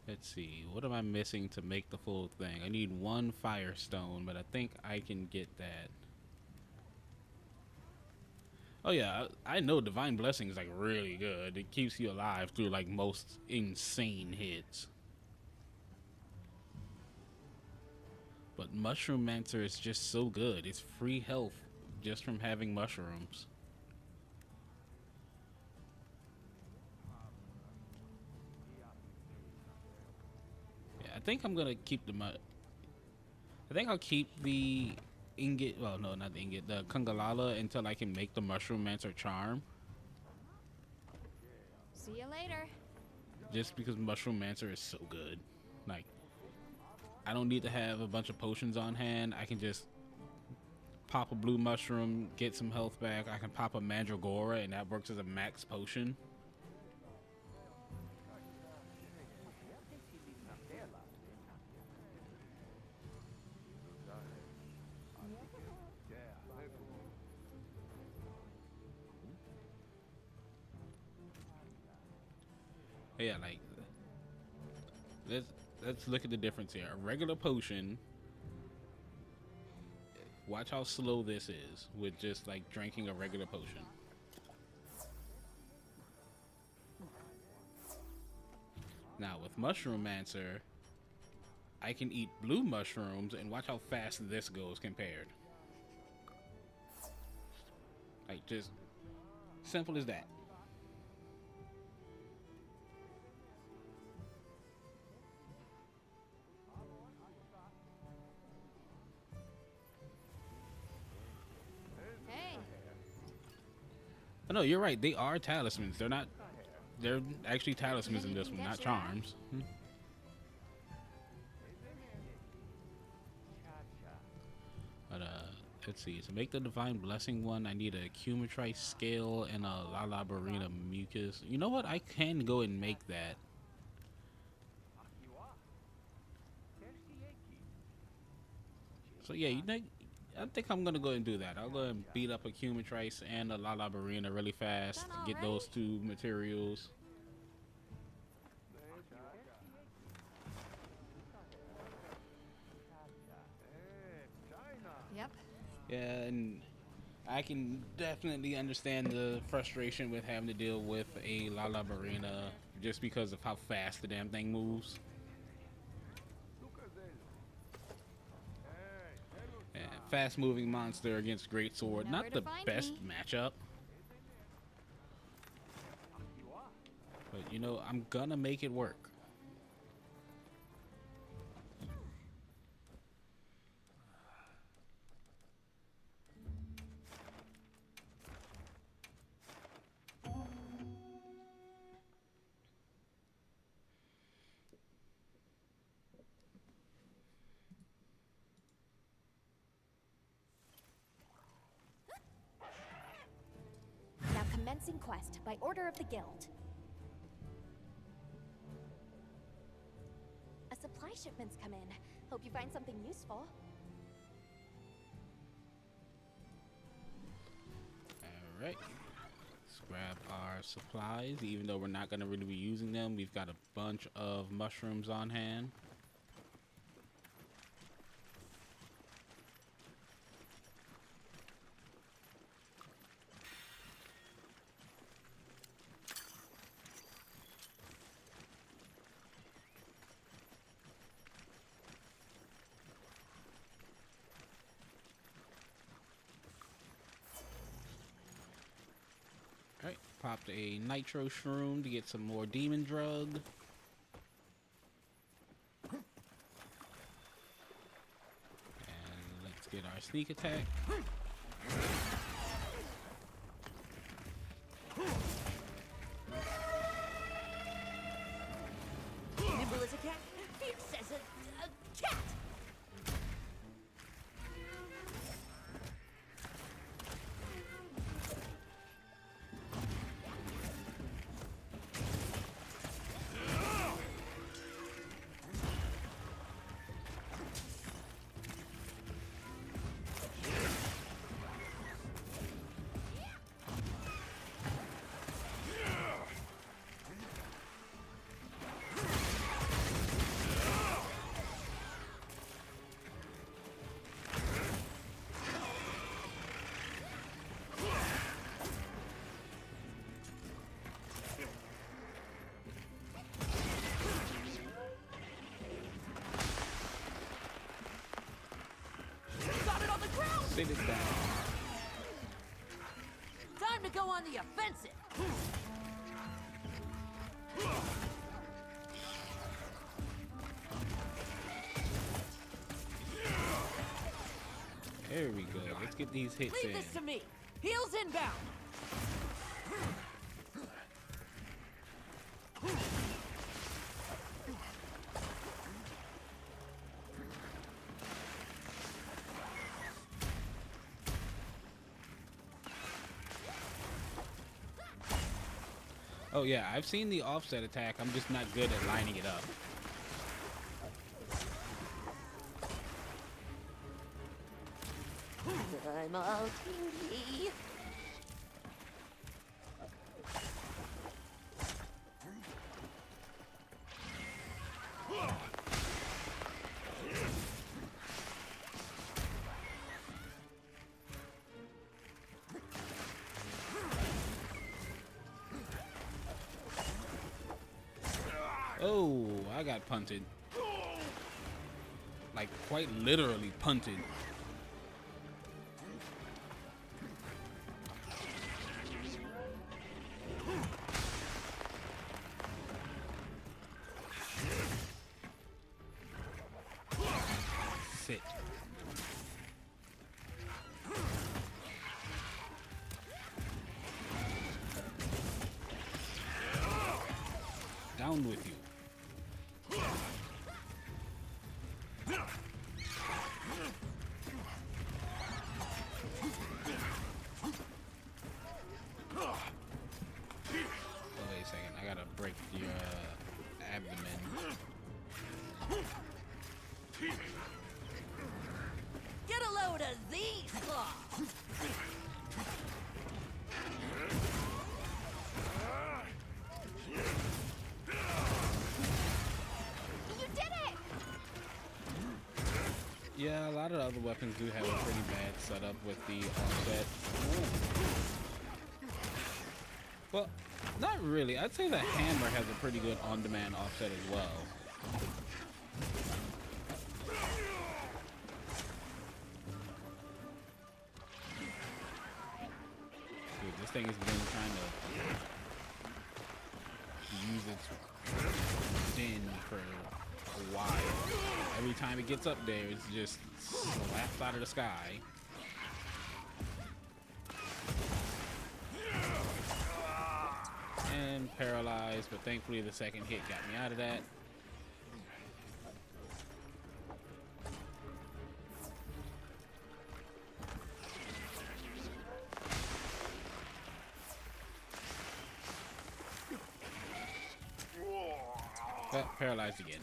Let's see, what am I missing to make the full thing? I need one firestone, but I think I can get that. Oh yeah, I know Divine Blessing is like really good. It keeps you alive through like most insane hits. But Mushroom-mancer is just so good. It's free health just from having mushrooms. Yeah, I think I'm gonna keep the I think I'll keep the ingot. Well, no, not the ingot. The Kungalala until I can make the Mushroom-mancer charm. See you later. Just because Mushroom-mancer is so good. Like, I don't need to have a bunch of potions on hand. I can just pop a blue mushroom, get some health back. I can pop a Mandragora, and that works as a max potion. Yeah, like, let's look at the difference here. A regular potion, watch how slow this is with just like drinking a regular potion. Now with Mushroom-mancer, I can eat blue mushrooms and watch how fast this goes compared. Like, just simple as that. Oh, no, you're right. They are talismans. They're not. They're actually talismans in this one, not charms. But let's see. To make the Divine Blessing one, I need a Cumitrice scale and a Lalabarina mucus. You know what? I can go and make that. So yeah, you think? I think I'm gonna go and do that. I'll go and beat up a Cumitrice and a Lalabarina really fast. Get those two materials. Yep. Yeah, and I can definitely understand the frustration with having to deal with a Lalabarina just because of how fast the damn thing moves. Fast moving monster against Greatsword, not the best matchup. But you know, I'm gonna make it work. Commencing quest by order of the guild. A supply shipment's come in. Hope you find something useful. Alright. Let's grab our supplies. Even though we're not going to really be using them, we've got a bunch of mushrooms on hand. Popped a nitro shroom to get some more demon drug. And let's get our sneak attack. Nimble as a cat, fierce as a cat. Sit it down. Time to go on the offensive. There we go. Let's get these hits Leave in. this to me. Heels inbound. Oh yeah, I've seen the offset attack. I'm just not good at lining it up. I'm all tingly. Oh, I got punted. Like, quite literally punted. Sit. Down with you. Wait a second, I gotta break your abdomen. Get a load of these claws. You did it! Yeah, a lot of the other weapons do have a pretty bad setup with the offset. Well, not really. I'd say the hammer has a pretty good on-demand offset as well. Dude, this thing has been trying to use its din for a while. Every time it gets up there, it's just slapped out of the sky. And paralyzed, but thankfully the second hit got me out of that. But paralyzed again.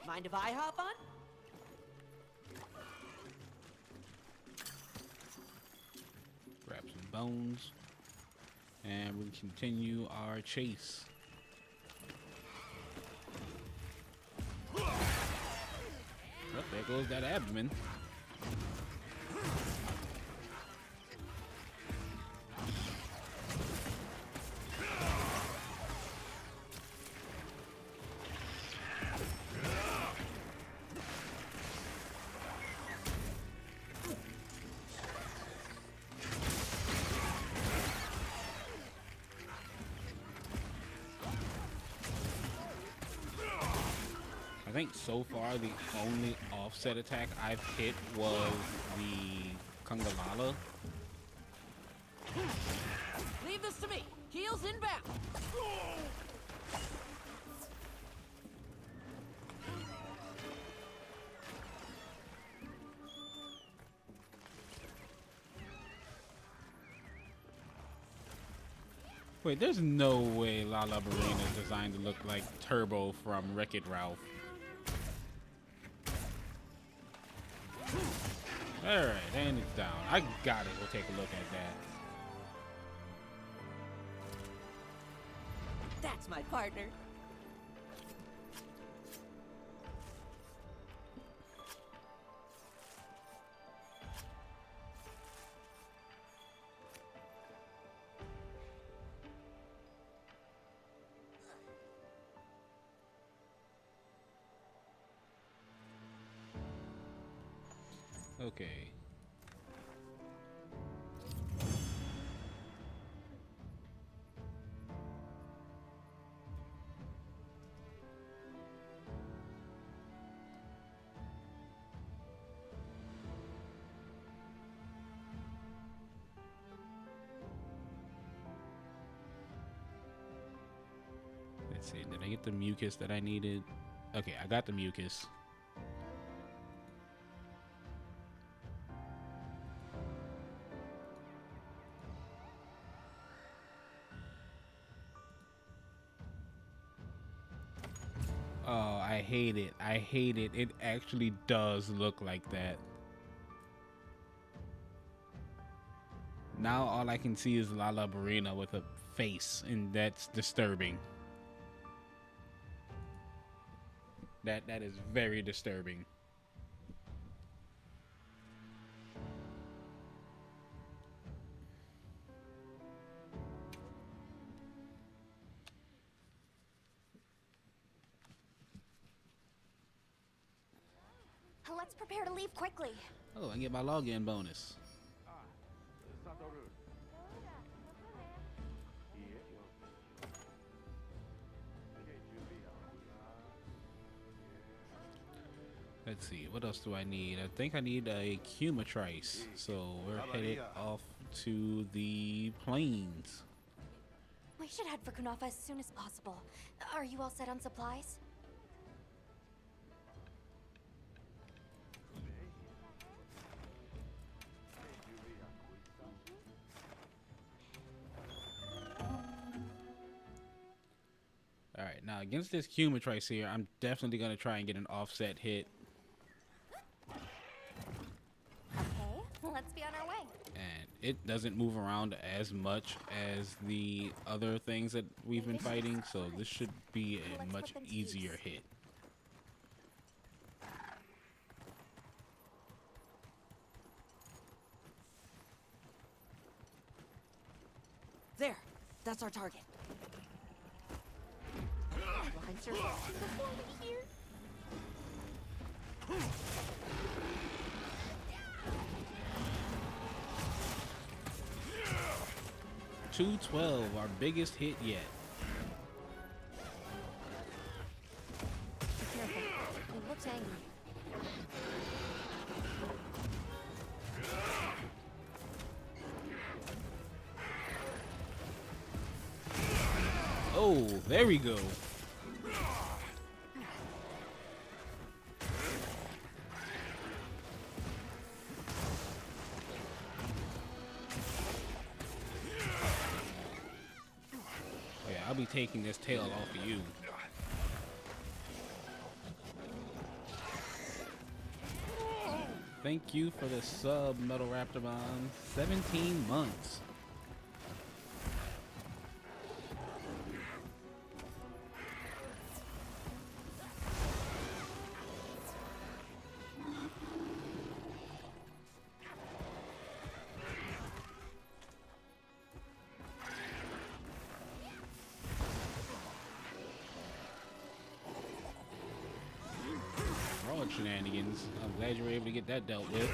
Mind if I hop on? Grab some bones. And we continue our chase. Oh, there goes that abdomen. I think so far the only offset attack I've hit was the Kungalala. Leave this to me. Heels inbound. Wait, there's no way Lala Barina is designed to look like Turbo from Wreck-It Ralph. Alright, and it's down. I gotta go take a look at that. Thanks, my partner. Okay. Let's see, did I get the mucus that I needed? Okay, I got the mucus. Oh, I hate it. I hate it. It actually does look like that. Now all I can see is Lala Barina with a face, and that's disturbing. That is very disturbing. Let's prepare to leave quickly. Oh, I get my login bonus. Let's see, what else do I need? I think I need a Cumatrice. So we're headed off to the plains. We should head for Kunafa as soon as possible. Are you all set on supplies? Alright, now against this Cumatrice here, I'm definitely going to try and get an offset hit. Okay, let's be on our way. And it doesn't move around as much as the other things that we've been fighting, so this should be a much easier hit. There, that's our target. Lines are before we here. 212, our biggest hit yet. Be careful. He looks angry. Oh, there we go. I'll be taking this tail off of you. Thank you for the sub, Metal Raptormon. 17 months. Shenanigans. I'm glad you were able to get that dealt with.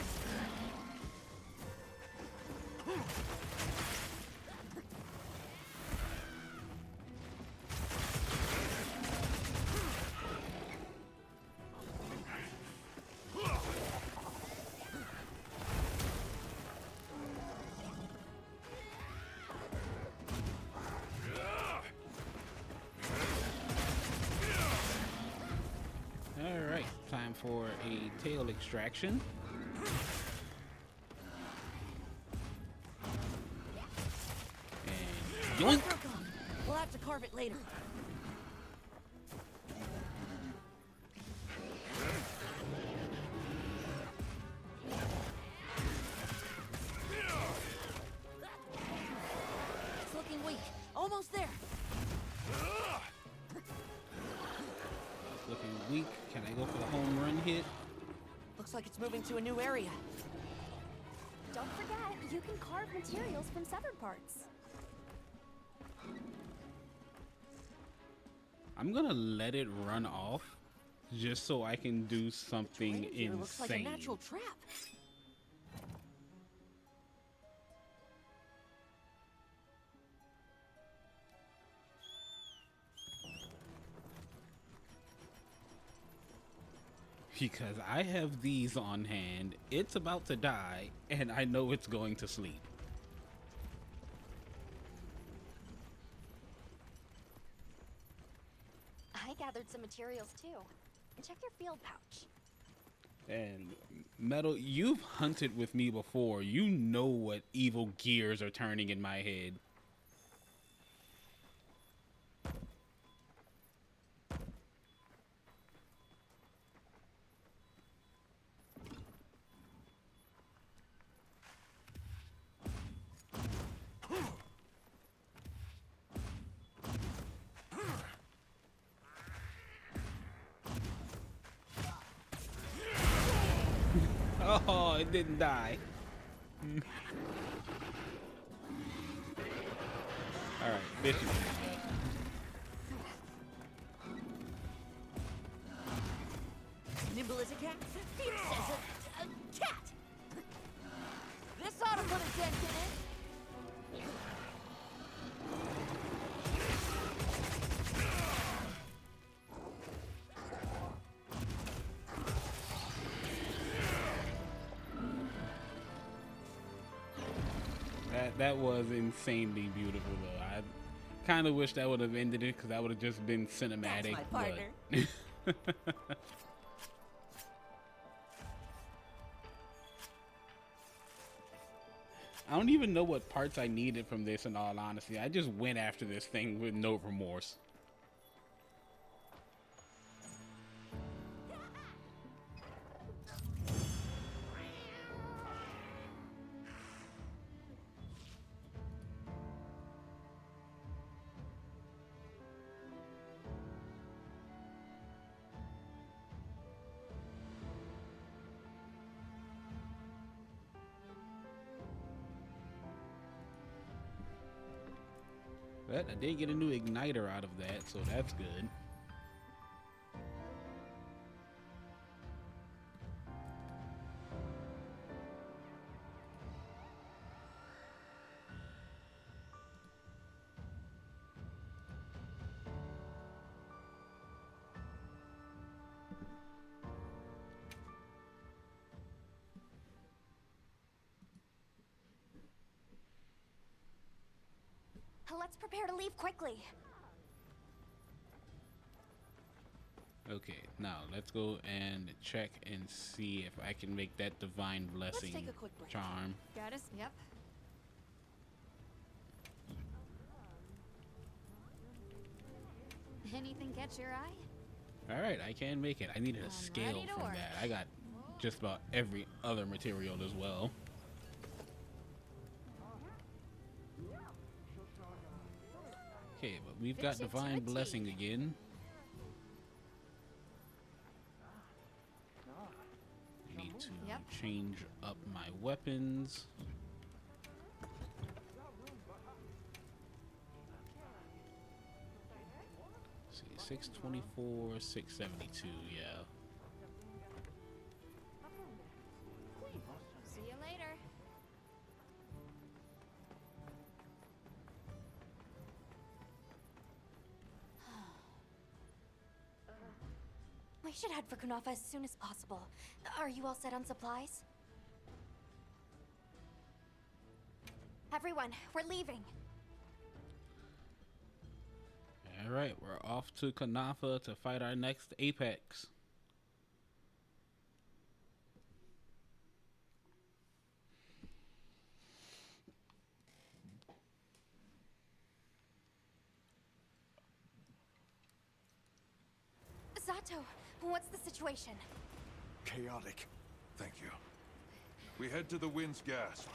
Alright, time for a tail extraction. And yoink! We'll have to carve it later. It's looking weak. Almost there. go for the home run hit. Looks like it's moving to a new area. Don't forget, you can carve materials from severed parts. I'm gonna let it run off just so I can do something Here looks like a insane. natural trap. Because I have these on hand, it's about to die, and I know it's going to sleep. I gathered some materials too. Check your field pouch. And Metal, you've hunted with me before. You know what evil gears are turning in my head. Oh, it didn't die. All right, Bishop. Nimble as a cat, fierce as a cat. This ought to put a dent in it. That was insanely beautiful, though. I kind of wish that would have ended it because that would have just been cinematic. That's my partner. But I don't even know what parts I needed from this, in all honesty. I just went after this thing with no remorse. But I did get a new igniter out of that, so that's good. Let's prepare to leave quickly. Okay, now let's go and check and see if I can make that divine blessing take a quick break. charm. Got us? Yep. Anything catch your eye? All right, I can make it. I needed a scale ready to from work. that. I got just about every other material as well. Okay, but we've got Fix it to divine a T. blessing again. Need to Yep. change up my weapons. See, 624, 672, yeah. See you later. We should head for Kunafa as soon as possible. Are you all set on supplies? Everyone, we're leaving. All right, we're off to Kunafa to fight our next Apex. Zato, what's the situation? Chaotic. Thank you. We head to the Wind's Gasp.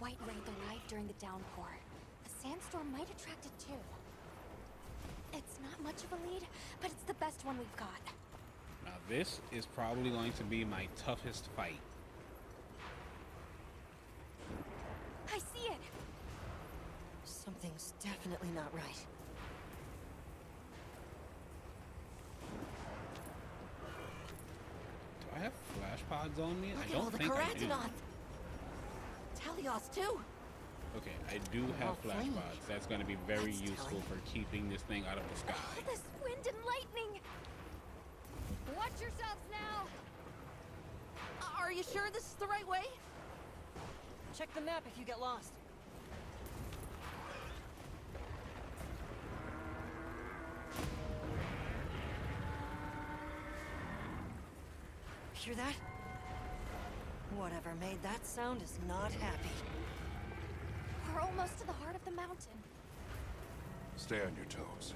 White Wraith arrived during the downpour. The sandstorm might attract it too. It's not much of a lead, but it's the best one we've got. Now this is probably going to be my toughest fight. I see it! Something's definitely not right. Do I have flash pods on me? Look I at all don't the think I do. Karantinoth. Talios too. Okay, I do have All flash flamey. pods. That's going to be very That's useful telling. for keeping this thing out of the sky. Oh, this wind and lightning! Watch yourselves now! Are you sure this is the right way? Check the map if you get lost. Hear that? Whatever made that sound is not happy. We're almost to the heart of the mountain. Stay on your toes.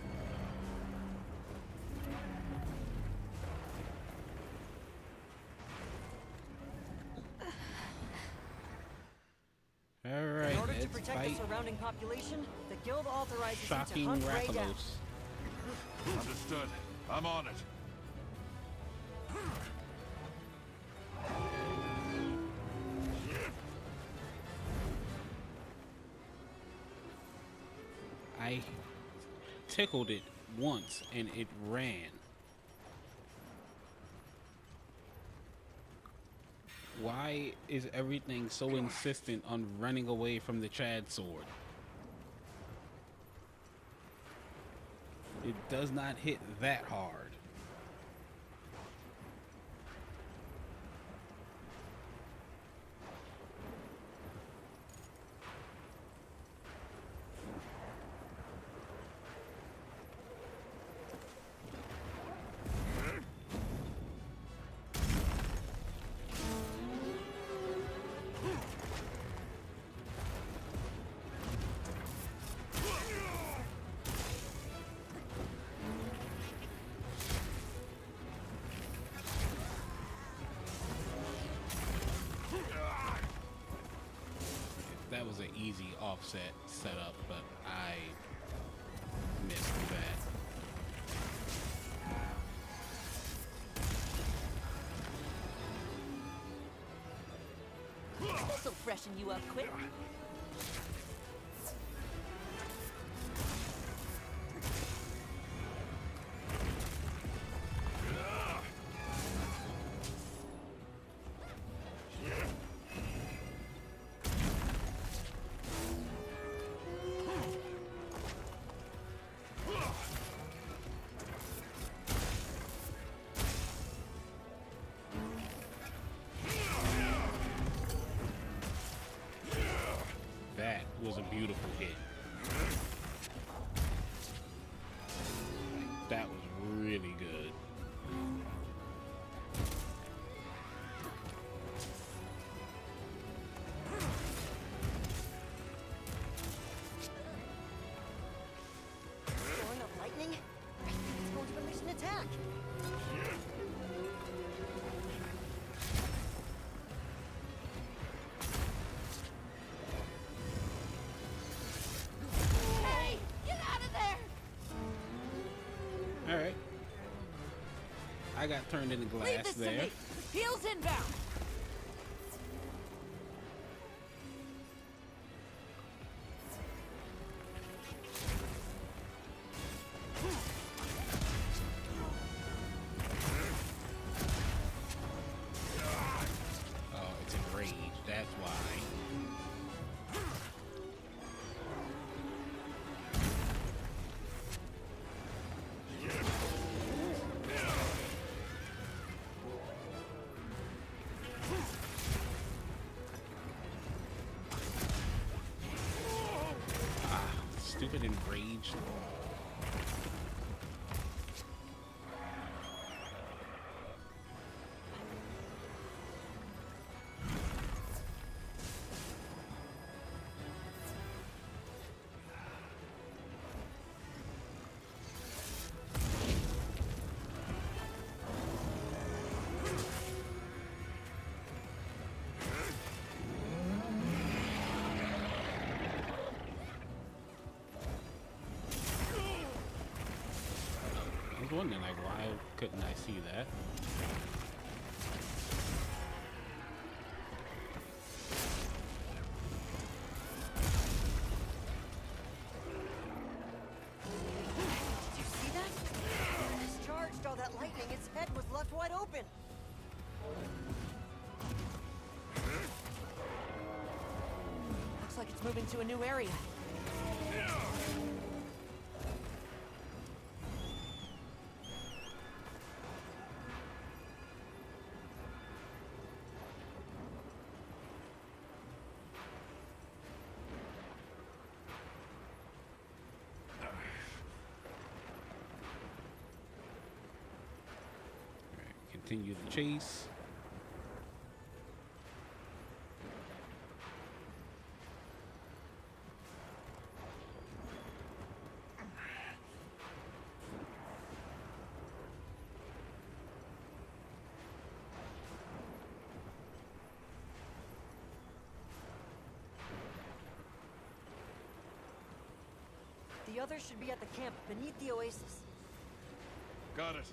All right, In order to let's protect fight the surrounding population, the guild authorizes Shocking you to hunt Ray down. Rakdos. Understood. I'm on it. I tickled it once and it ran. Why is everything so insistent on running away from the Chad sword? It does not hit that hard. That was an easy offset setup, but I missed that. This'll freshen you up quick. That was a beautiful hit. Like, that was really good. Storm of lightning? I think it's going to unleash an attack. Hey! Get out of there! All right. I got turned into glass Leave this there. to me. Heels inbound. Oh, it's enraged. That's why. Ah, stupid enraged. wondering, like, why couldn't I see that? Did you see that? When it discharged all that lightning, its head was left wide open. Looks like it's moving to a new area. Continue the chase. The others should be at the camp beneath the oasis. Got it.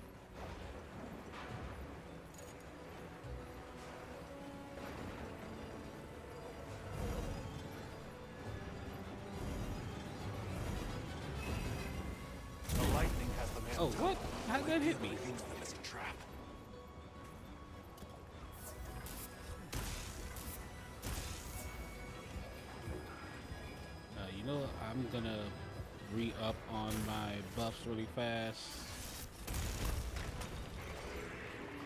The lightning has them Oh, what? How did that hit me? Use them as a trap. You know, I'm gonna re-up on my buffs really fast.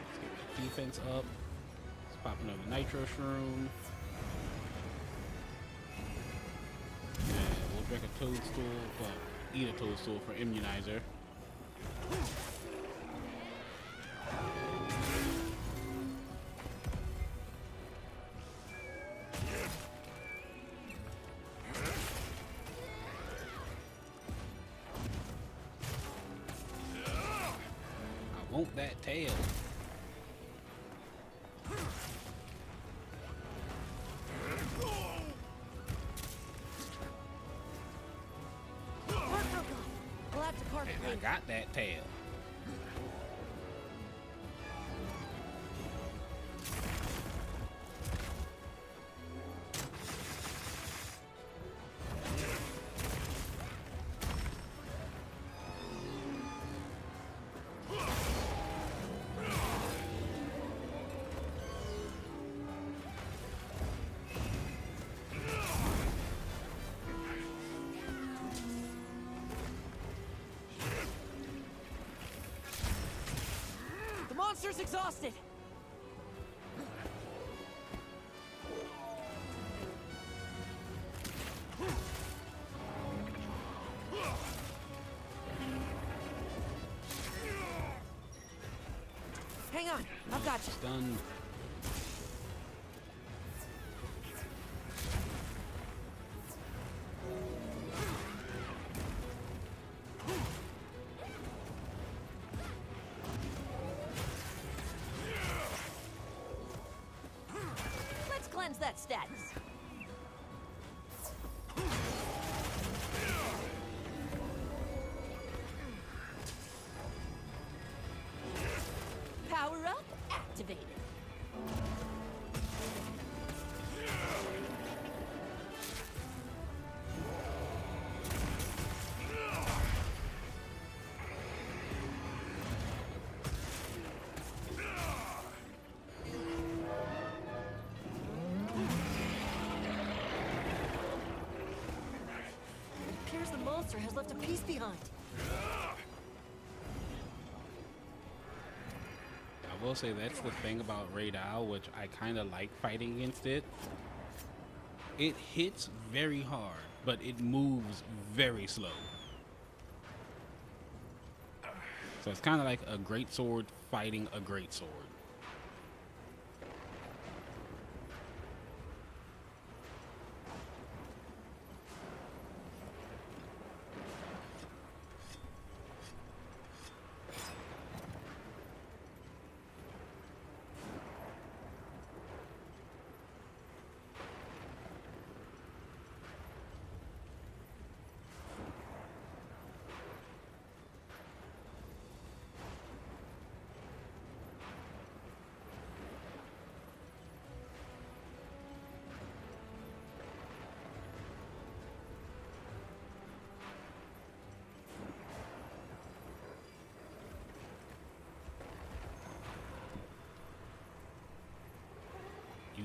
Let's get my defense up. Let's pop another nitro shroom. And we'll drink a toadstool, well, eat a toadstool for immunizer. I want that tail. We'll have to park And I got that tail. The monster's exhausted. Hang on, I've got you. Stunned. Let's cleanse that status. Power up, activated. It appears the monster has left a piece behind. I will say that's the thing about Radau, which I kind of like fighting against it. It hits very hard, but it moves very slow. So it's kind of like a great sword fighting a great sword.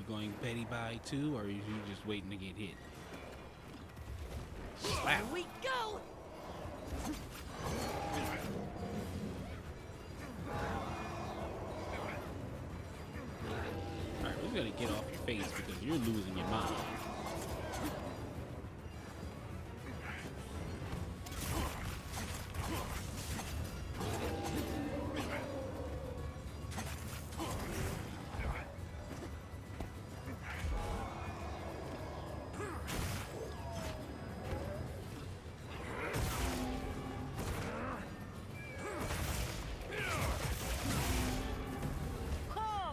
going Betty Bye too, or are you just waiting to get hit? Slap. Here we go! Alright, we gotta get off your face because you're losing your mind.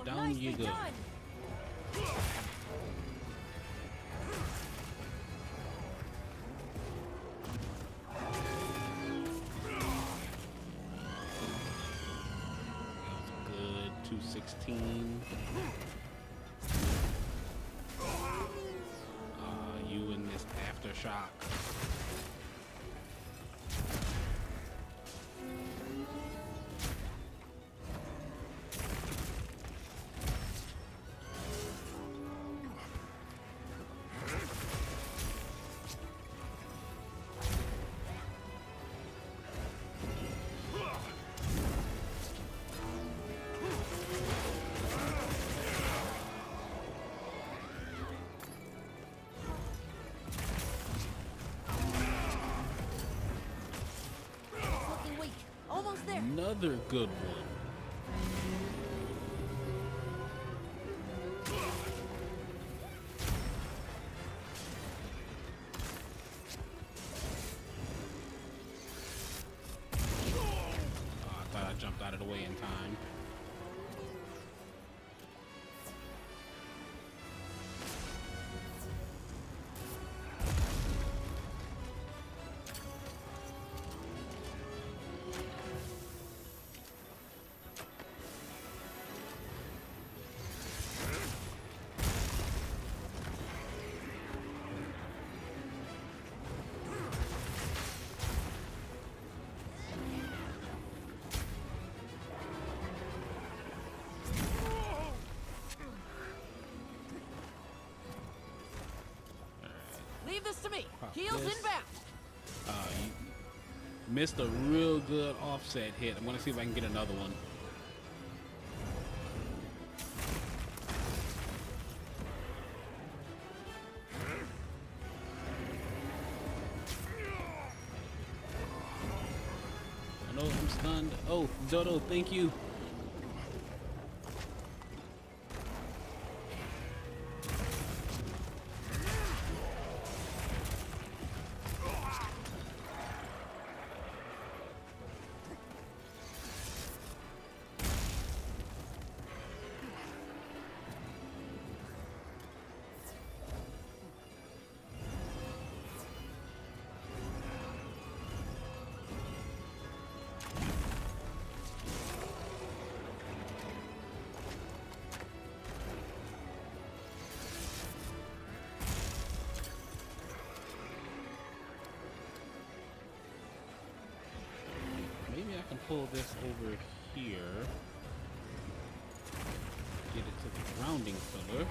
Down you go. Good, 216. You in this aftershock. Another good one. I thought I jumped out of the way in time. Leave this to me. Pop Heels this. inbound. You missed a real good offset hit. I'm gonna see if I can get another one. I know I'm stunned. Oh, Dodo, thank you. Maybe I can pull this over here. Get it to the grounding pillar.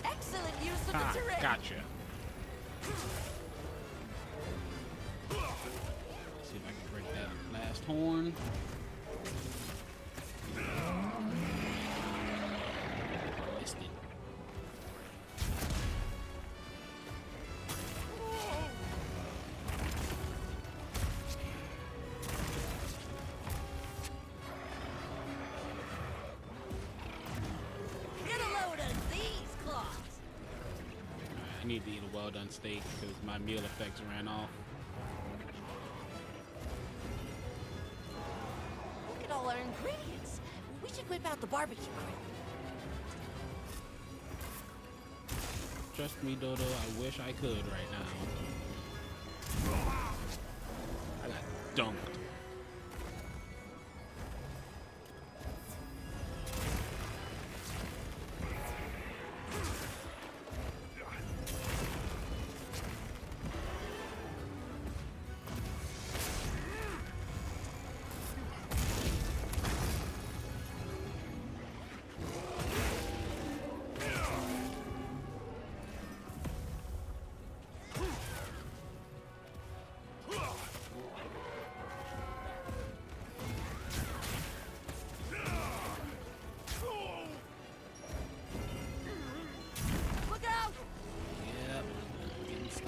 Excellent use of the terrain. Gotcha. See if I can break that last horn. Missed it. Get a load of these claws. I need to eat a well-done steak because my meal effects ran off. Look at all our ingredients. We should whip out the barbecue grill. Trust me, Dodo, I wish I could right now. I got dunked.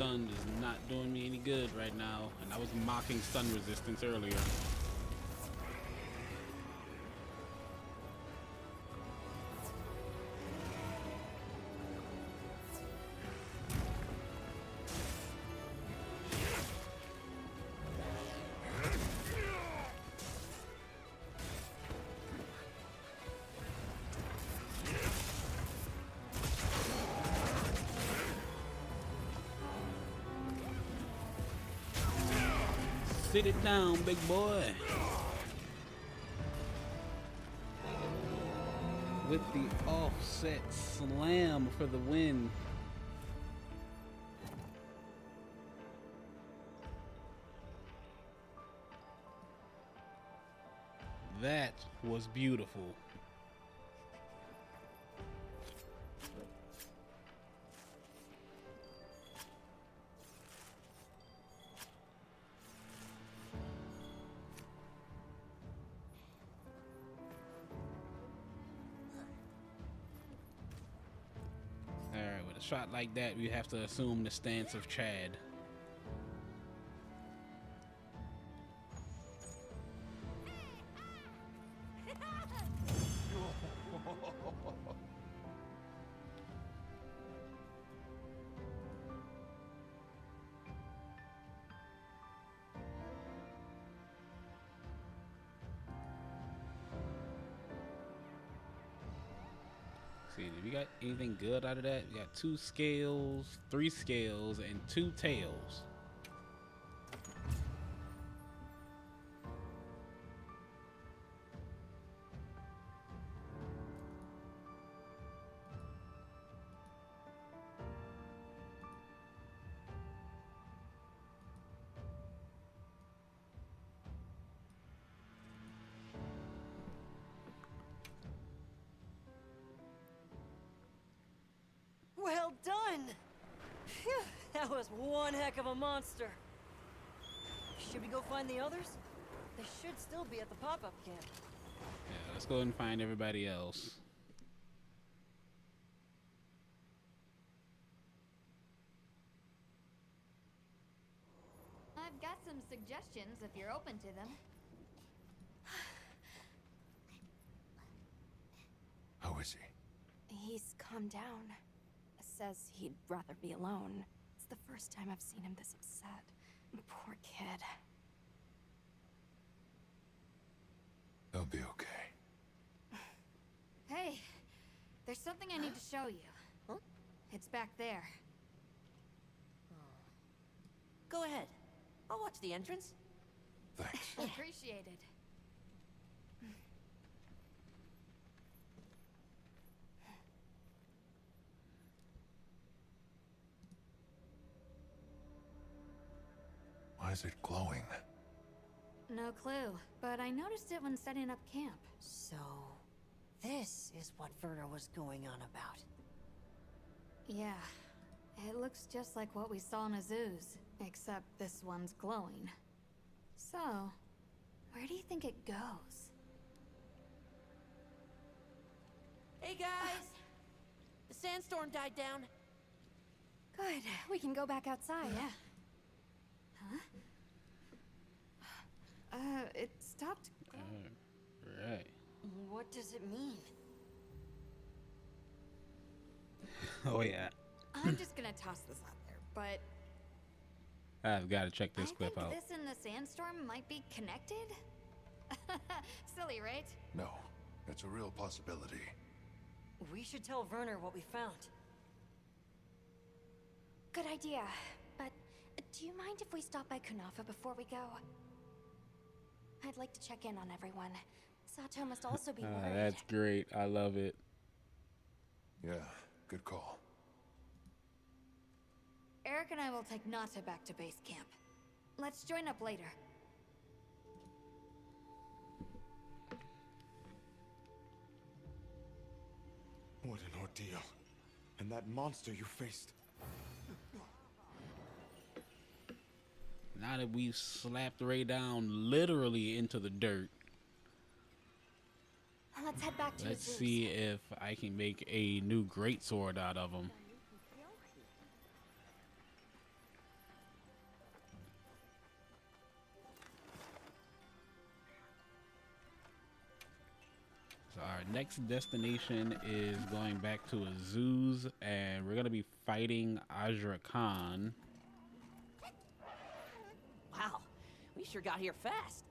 stun is not doing me any good right now, and I was mocking stun resistance earlier. Sit it down, big boy. With the offset slam for the win. That was beautiful. With a shot like that, we have to assume the stance of Chad. See, did we got anything good out of that? We got 2 scales, 3 scales, and 2 tails. Well done! Phew, that was one heck of a monster. Should we go find the others? They should still be at the pop-up camp. Yeah, let's go and find everybody else. I've got some suggestions if you're open to them. How is he? He's calmed down. Says he'd rather be alone. It's the first time I've seen him this upset. Poor kid. He'll be okay. Hey, there's something I need to show you. Huh? It's back there. Go ahead. I'll watch the entrance. Thanks. Appreciated. Why is it glowing? No clue, but I noticed it when setting up camp. So, this is what Werner was going on about. Yeah, it looks just like what we saw in Azu's, except this one's glowing. So, where do you think it goes? Hey guys! The sandstorm died down. Good. We can go back outside. Yeah. Huh? It stopped. Right. What does it mean? Oh yeah. I'm just gonna toss this out there, but I've got to check this clip I out. think this and the sandstorm might be connected. Silly, right? No, it's a real possibility. We should tell Werner what we found. Good idea. But do you mind if we stop by Kunafa before we go? I'd like to check in on everyone. Sato must also be worried. That's great. I love it. Yeah, good call. Eric and I will take Nata back to base camp. Let's join up later. What an ordeal. And that monster you faced. Now that we've slapped Ray down literally into the dirt, Let's head back to let's Zeus. see if I can make a new greatsword out of him. So our next destination is going back to Azuz, and we're gonna be fighting Azra Khan. Wow, we sure got here fast.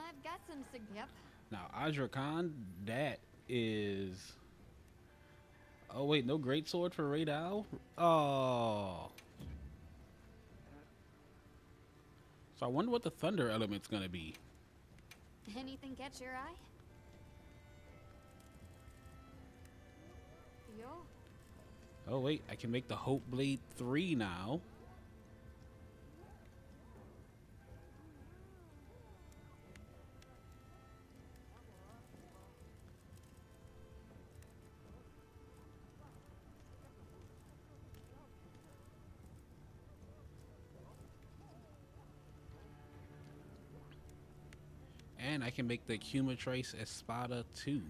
I've got some yep. Now, Azra Khan, that is... Oh, wait, no greatsword for Raidal? Oh. So I wonder what the thunder element's gonna be. Anything catch your eye? Yo. Oh, wait, I can make the Hope Blade 3 now. And I can make the Cumatrace Espada too.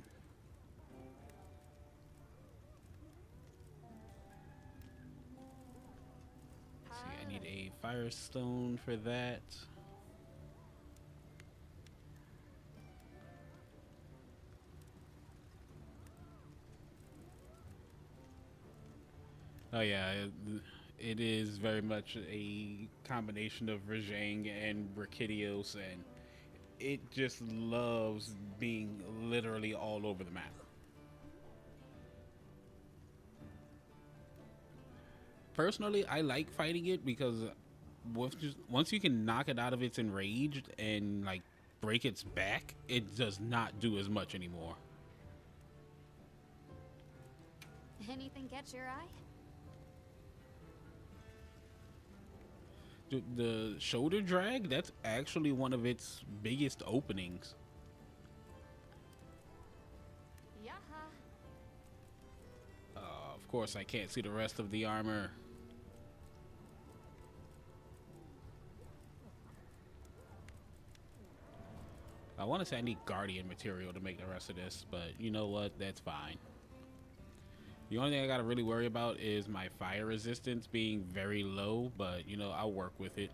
See, I need a Firestone for that. Oh yeah, it is very much a combination of Rajang and Brachydios, and it just loves being literally all over the map. Personally, I like fighting it because once you can knock it out of its enraged and like break its back, it does not do as much anymore. Anything catch your eye? The shoulder drag, that's actually one of its biggest openings. Yeah. Of course, I can't see the rest of the armor. I want to say I need Guardian material to make the rest of this, but you know what? That's fine. The only thing I gotta really worry about is my fire resistance being very low, but you know, I'll work with it.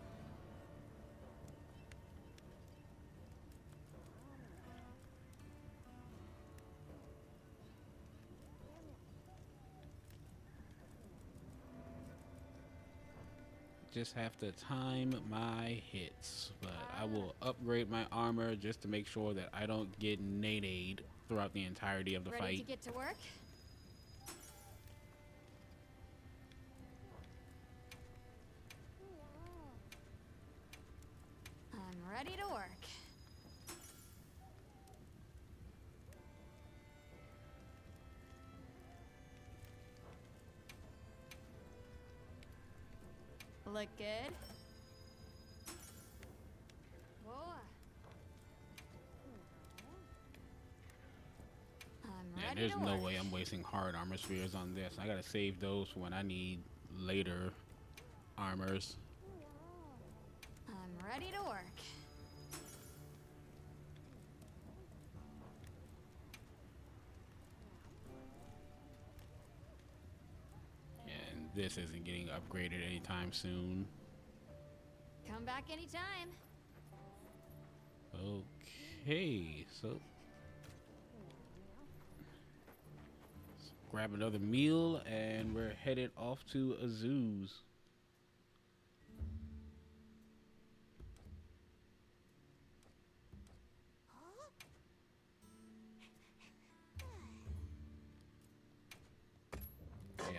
Just have to time my hits, but I will upgrade my armor just to make sure that I don't get nade throughout the entirety of the fight. Ready to get to work? Ready to work. Look good. Whoa. Yeah, there's no way I'm wasting hard armor spheres on this. I gotta save those for when I need later armors. I'm ready to work. And this isn't getting upgraded anytime soon. Come back anytime. Okay, so let's grab another meal and we're headed off to Azuz.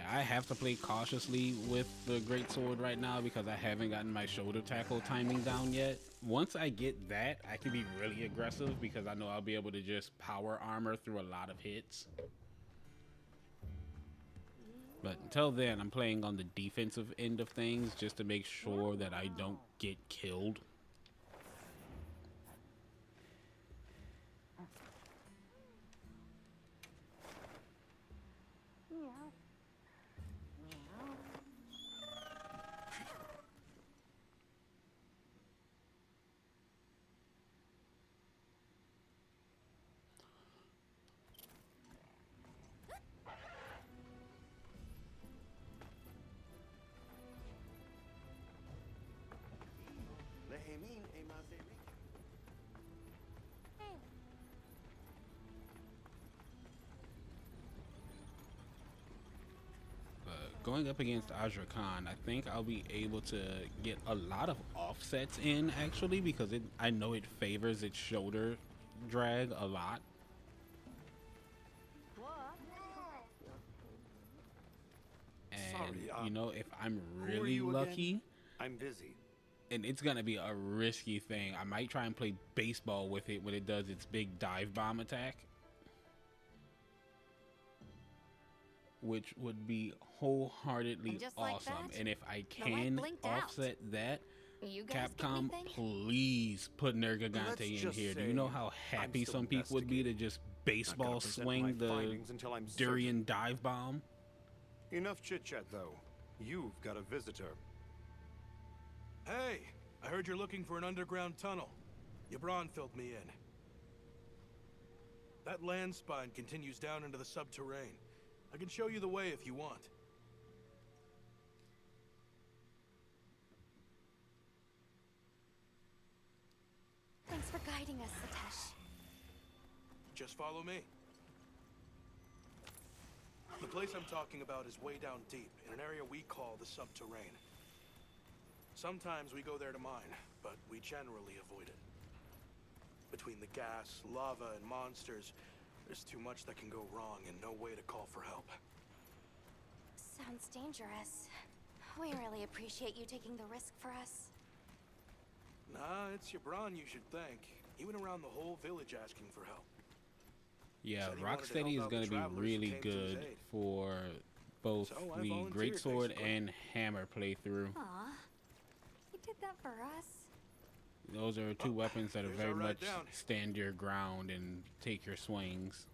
I have to play cautiously with the greatsword right now because I haven't gotten my shoulder tackle timing down yet. Once I get that, I can be really aggressive because I know I'll be able to just power armor through a lot of hits. But until then, I'm playing on the defensive end of things just to make sure that I don't get killed. going up against Azra Khan, I think I'll be able to get a lot of offsets in, actually, because I know it favors its shoulder drag a lot. And, Sorry, you know, if I'm who are really you lucky... again? I'm busy. And it's gonna be a risky thing. I might try and play baseball with it when it does its big dive bomb attack, which would be wholeheartedly like awesome. that, And if I the light can blinked out. offset that, You guys get Capcom, anything? please put Let's Nergigante in just here. Do say you know how I'm happy still some people would be to just baseball present swing my the findings until I'm certain. Durian dive bomb? Enough chit-chat, though. You've got a visitor. Hey, I heard you're looking for an underground tunnel. Yabron filled me in. That land spine continues down into the subterrane. I can show you the way if you want. Thanks for guiding us, Satesh. Just follow me. The place I'm talking about is way down deep, in an area we call the subterrane. Sometimes we go there to mine, but we generally avoid it. Between the gas, lava, and monsters, there's too much that can go wrong and no way to call for help. Sounds dangerous. We really appreciate you taking the risk for us. Nah, it's Yabron you should thank. He went around the whole village asking for help. Yeah, Said he wanted to Rocksteady is help out going the to be travelers who really came to his good aid. for both So I the volunteered, Greatsword basically. and Hammer playthrough. Aw, you did that for us. Those are two weapons that are there's very our ride much down. stand your ground and take your swings.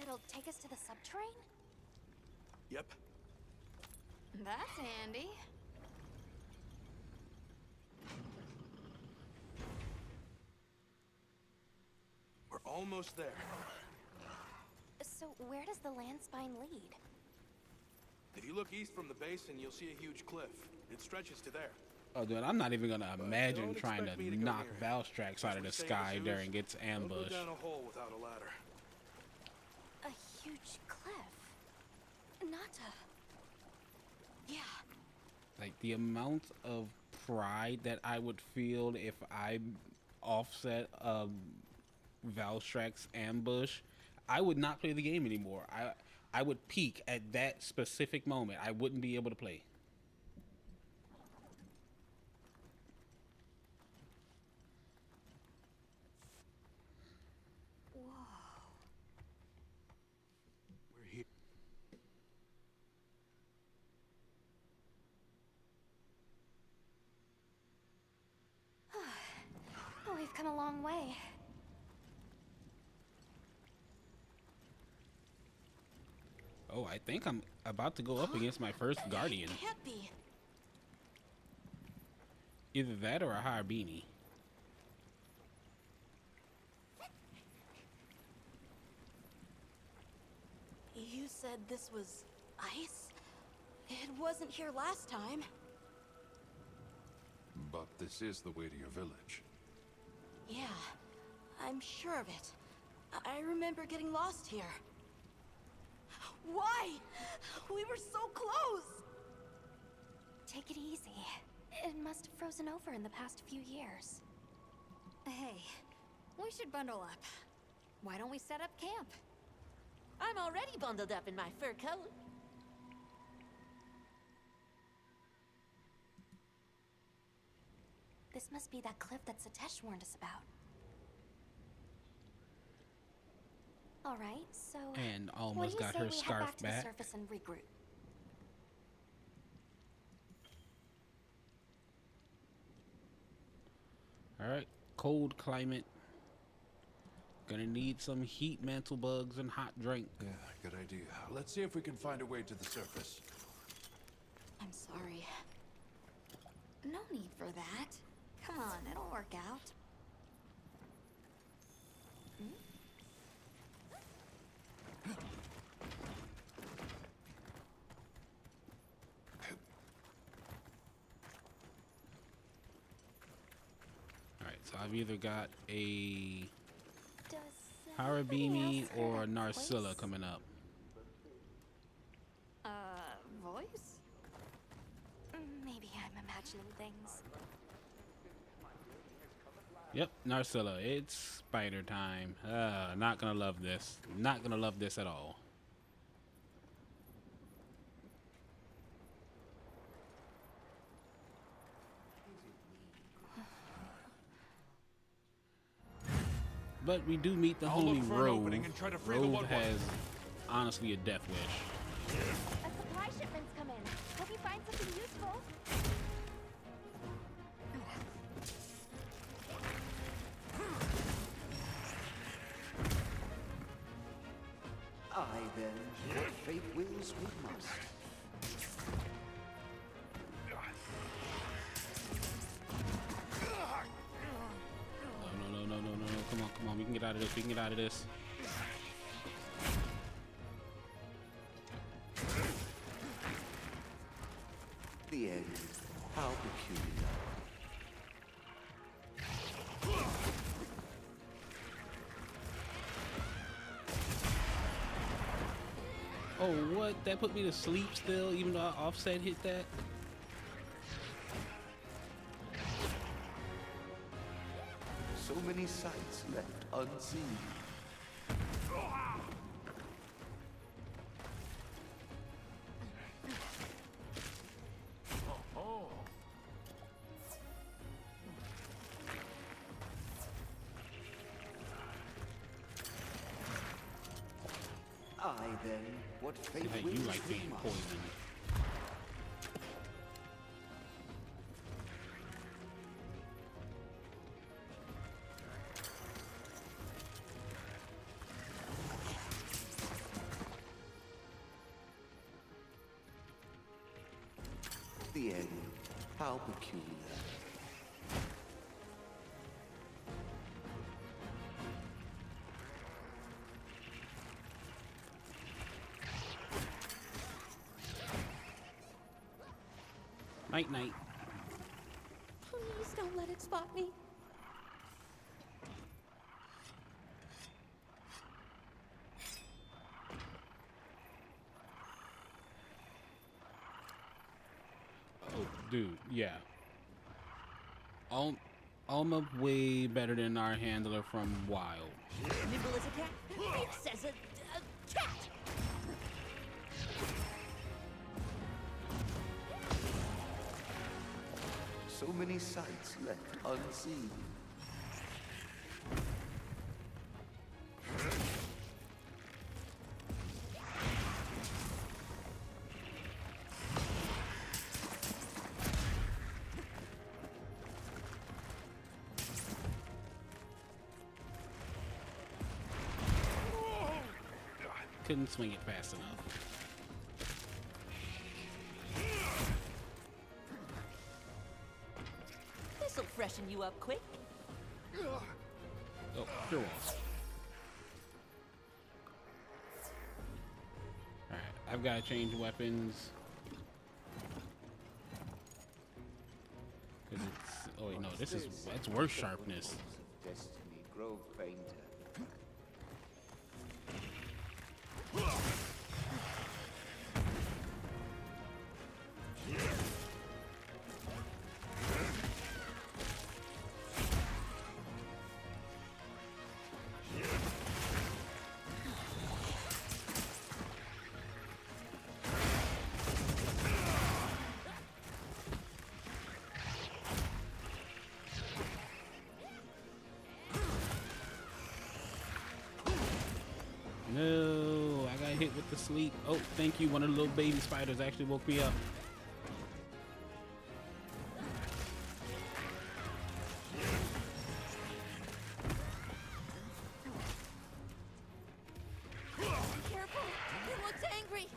It'll take us to the subterrane? Yep. That's handy. We're almost there. So where does the land spine lead? If you look east from the basin, you'll see a huge cliff. It stretches to there. Oh, dude, I'm not even gonna imagine don't trying expect me to to go knock near it. Valstrax out of the Once we stay sky in the during sewers, its don't ambush. go down a hole without a ladder. A huge cliff. Nata. Yeah. Like, the amount of pride that I would feel if I offset Valstrax ambush, I would not play the game anymore. I would peak at that specific moment. I wouldn't be able to play. We're here. Oh, we've come a long way. Oh, I think I'm about to go up against my first Guardian. Can't be. Either that or a Harbini. You said this was ice? It wasn't here last time. But this is the way to your village. Yeah, I'm sure of it. I remember getting lost here. Why? We were so close! Take it easy. It must have frozen over in the past few years. Hey, we should bundle up. Why don't we set up camp? I'm already bundled up in my fur coat. This must be that cliff that Satesh warned us about. All right, so And what almost do you got say her we scarf head back to the back. surface and regroup? Alright, cold climate. Gonna need some heat mantle bugs and hot drink. Yeah, good idea. Let's see if we can find a way to the surface. I'm sorry. No need for that. Come on, it'll work out. So I've either got a Does Harabimi else or have a Narcilla voice? coming up. Voice? Maybe I'm imagining things. Yep, Narcilla. It's spider time. Not gonna love this. Not gonna love this at all. But we do meet the I'll look homie for an Rove. opening and try to free the Rove What has honestly a death wish. A supply shipment's come in. Hope you find something useful. Aye then, what fate wills we must. No. Come on. We can get out of this. We can get out of this. The end. How peculiar. Oh, what? That put me to sleep still, even though I offset hit that? So many sights left unseen. Aye then, what See fate how you wills like we being must. poisoned. The end. How peculiar. Night, night. Please don't let it spot me. Oh, dude, yeah. Alma way better than our handler from Wild. Nimble as a cat, fierce as a cat. So many sights left unseen. Couldn't swing it fast enough. This'll freshen you up quick. Oh, you're off. Alright, I've got to change weapons. 'Cause it's... Oh, wait, no, that's worse sharpness. Destiny Grove Painter. No, I got hit with the sleep. Oh, thank you. One of the little baby spiders actually woke me up. Careful, it looks angry.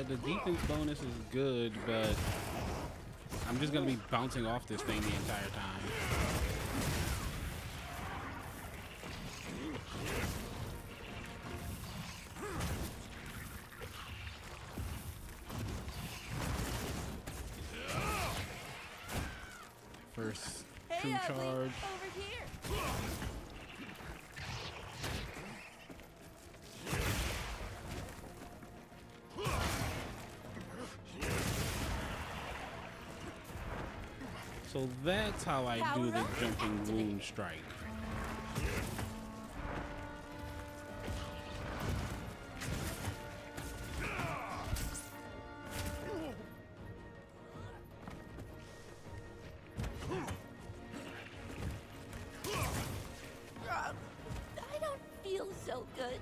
the defense bonus is good, but I'm just gonna be bouncing off this thing the entire time. First true charge. Over here. So that's how I do the jumping wound strike. I don't feel so good.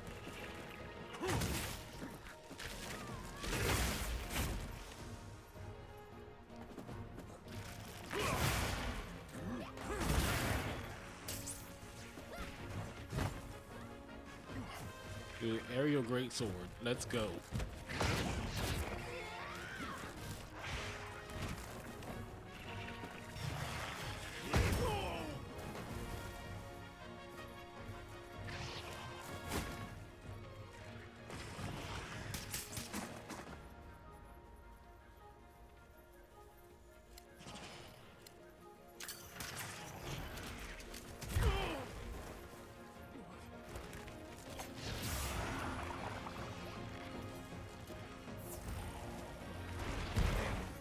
Dude, aerial greatsword. Let's go.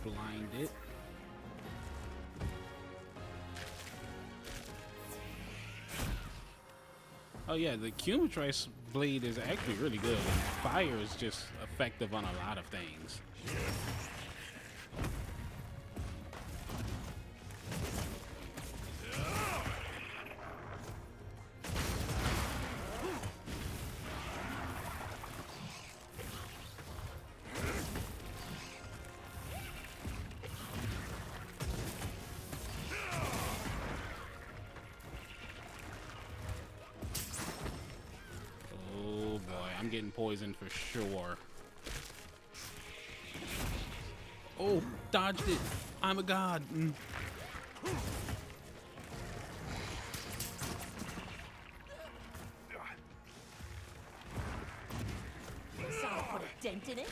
Blind it. Oh yeah, the Cumatrice blade is actually really good. Fire is just effective on a lot of things. I'm getting poisoned for sure. Oh, dodged it. I'm a god. So I'll put a dent in it.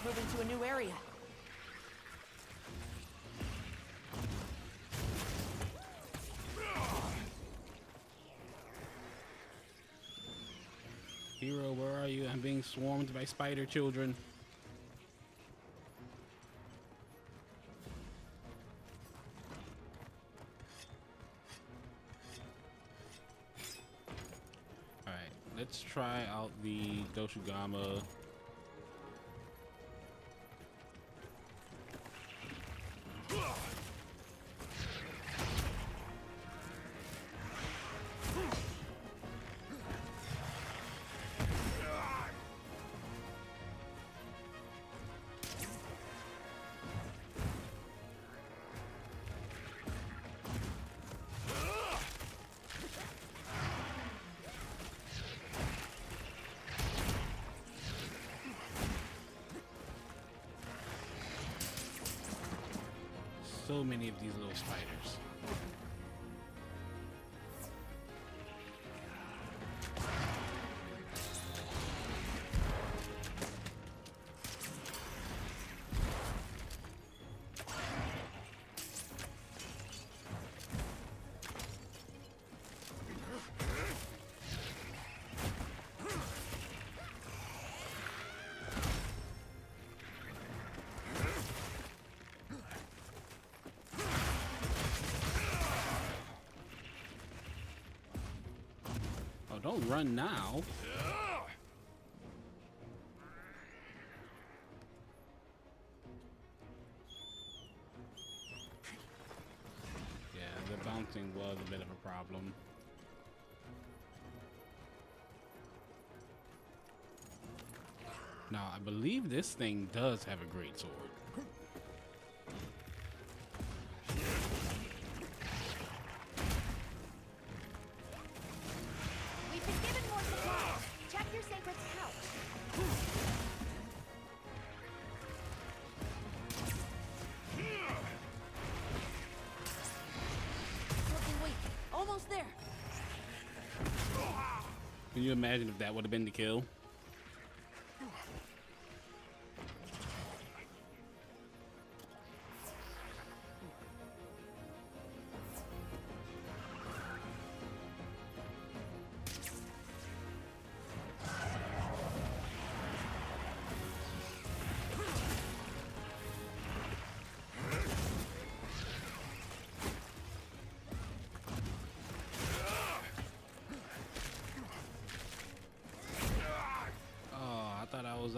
Moving to a new area. Hero, where are you? I'm being swarmed by spider children. Alright, let's try out the Doshugama. So many of these little spiders. don't run now. Yeah, the bouncing was a bit of a problem. Now, I believe this thing does have a great sword. We've been given more supplies. Check your sacred pouch. Looking weak. Almost there. Can you imagine if that would have been the kill?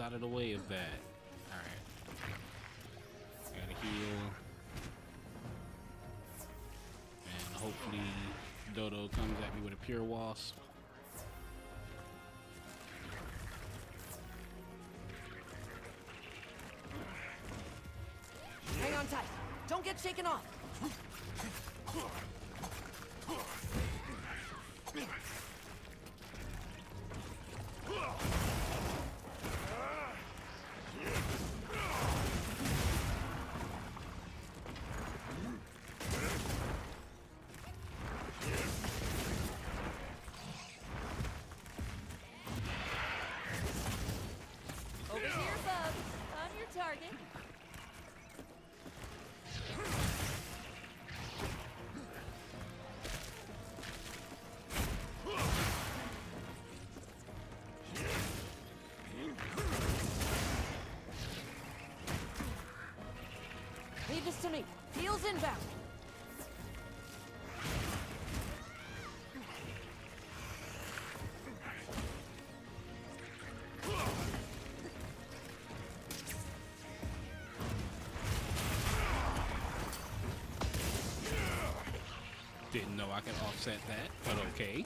Out of the way of that. All right, gotta heal, and hopefully Dodo comes at me with a pure wasp. Hang on tight. Don't get shaken off. Over here, bub. On your target. Leave this to me. Heels inbound. Didn't know I could offset that, but okay.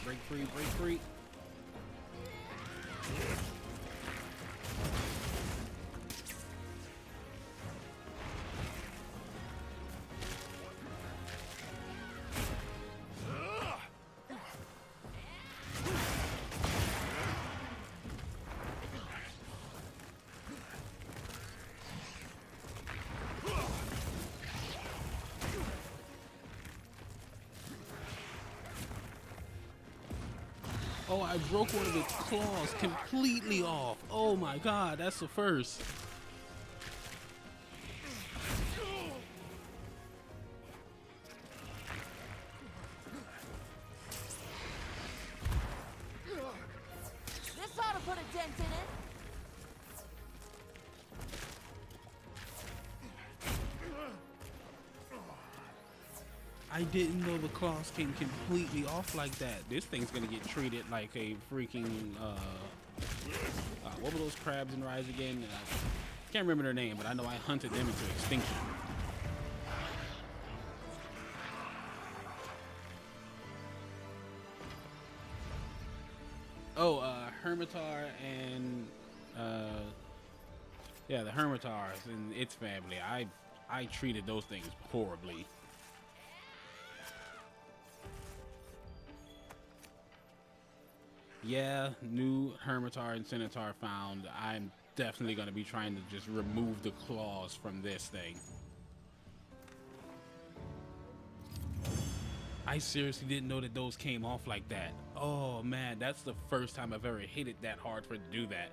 Break free, break free. Oh, I broke one of its claws completely off. Oh my god, that's the first. This ought to put a dent in it. I didn't know the claws came completely off like that. This thing's gonna get treated like a freaking, what were those crabs in Rise again? Can't remember their name, but I know I hunted them into extinction. Oh, Hermitar and, yeah, the Hermitars and its family. I treated those things horribly. Yeah, new Hermitar and Centaur found. I'm definitely going to be trying to just remove the claws from this thing. I seriously didn't know that those came off like that. Oh man, that's the first time I've ever hit it that hard for it to do that.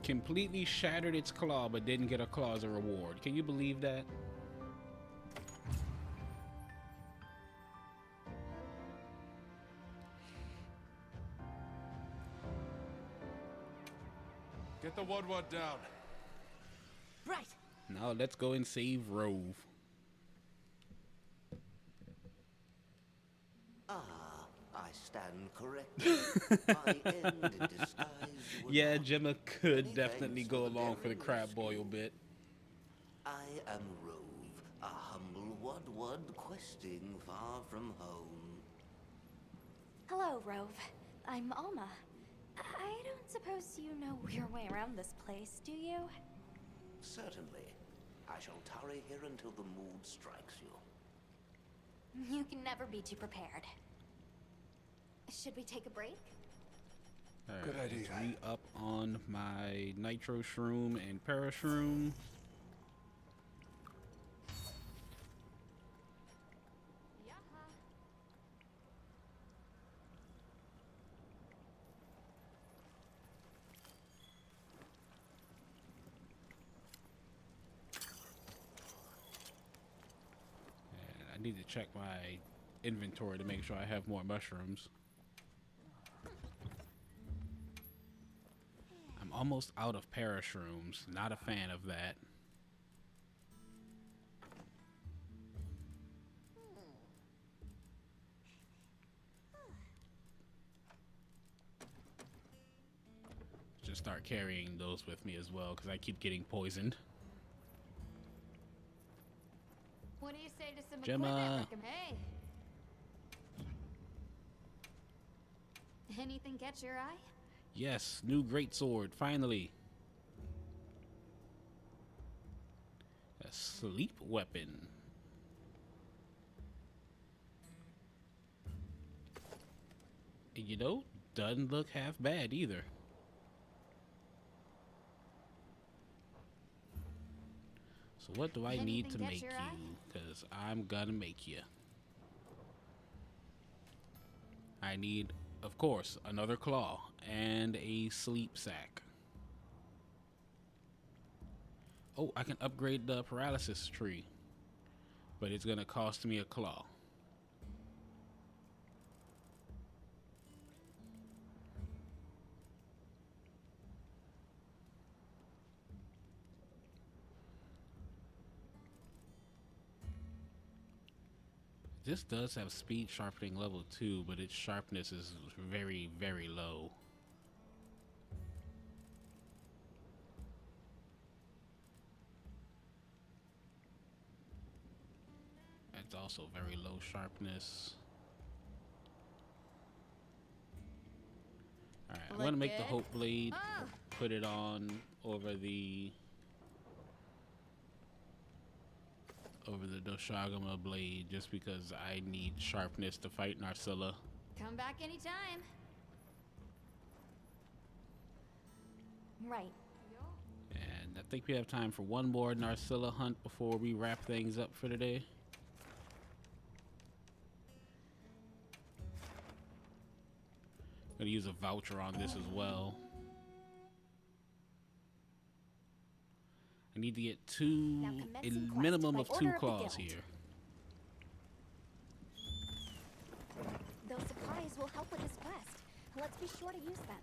Completely shattered its claw, but didn't get a claw as a reward. Can you believe that? Get the Woodward down. Right. Now let's go and save Rove. I stand corrected. My end in disguise would Yeah, not Gemma be could any definitely thanks go for the along for the daring crab boil rescue. bit. I am Rove, a humble Woodward questing far from home. Hello, Rove. I'm Alma. I don't suppose you know your way around this place, do you? Certainly. I shall tarry here until the mood strikes you. You can never be too prepared. Should we take a break? Alright, Good idea. let's re-up on my nitro shroom and para shroom. And I need to check my inventory to make sure I have more mushrooms. I'm almost out of para shrooms. Not a fan of that. Just start carrying those with me as well because I keep getting poisoned. What do you say to some Gemma. equipment recommend? Hey. Anything catch your eye? Yes, new greatsword, finally. A sleep weapon. And you know, doesn't look half bad either. So what do I need to Anything catch make your you? eye? Because I'm gonna make you. I need, of course, another claw and a sleep sack. Oh, I can upgrade the paralysis tree, but it's gonna cost me a claw. This does have speed sharpening level 2, but its sharpness is very, very low. It's also very low sharpness. Alright, I'm gonna make the Hope Blade, put it on over the Doshagama blade just because I need sharpness to fight Narcilla. Come back anytime. Right. And I think we have time for one more Narcilla hunt before we wrap things up for today. Gonna use a voucher on this as well. I need to get a minimum of 2 claws here. Those supplies will help with this quest. Let's be sure to use them.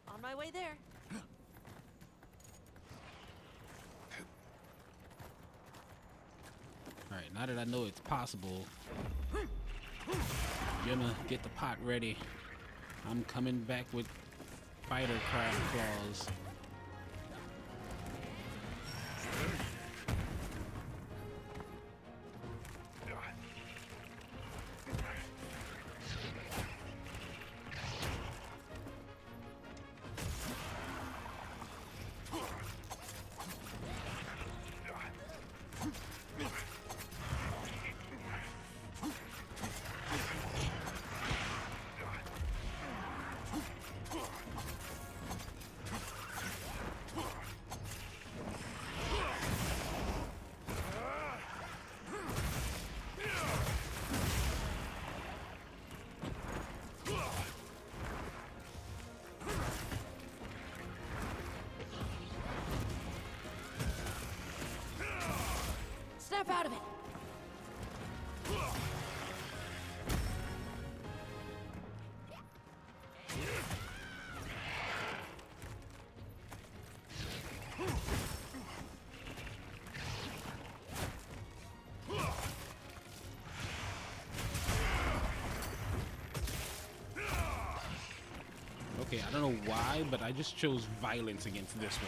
On my way there. Alright, now that I know it's possible, Gemma, get the pot ready. I'm coming back with fighter crab claws. Okay, I don't know why, but I just chose violence against this one.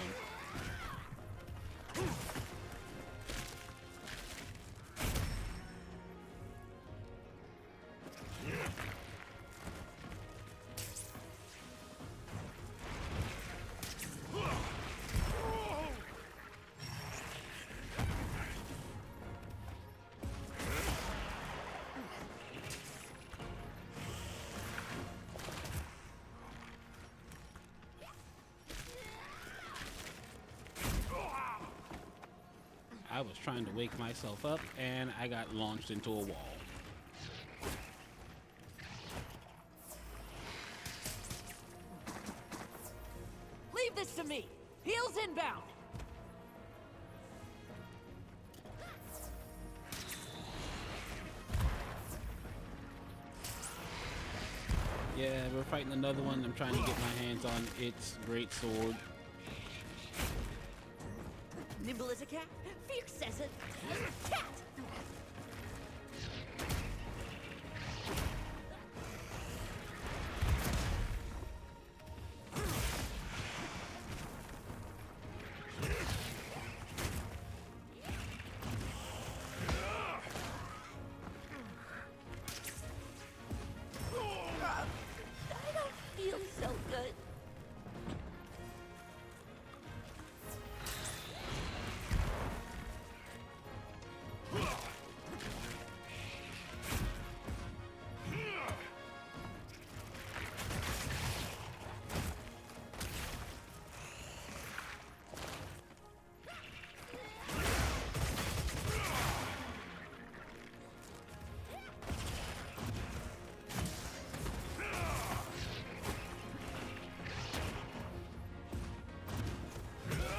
I was trying to wake myself up, and I got launched into a wall. Leave this to me. Heels inbound. Yeah, we're fighting another one. I'm trying to get my hands on its great sword. Nimble as a cat, fierce as a cat. I don't feel so good.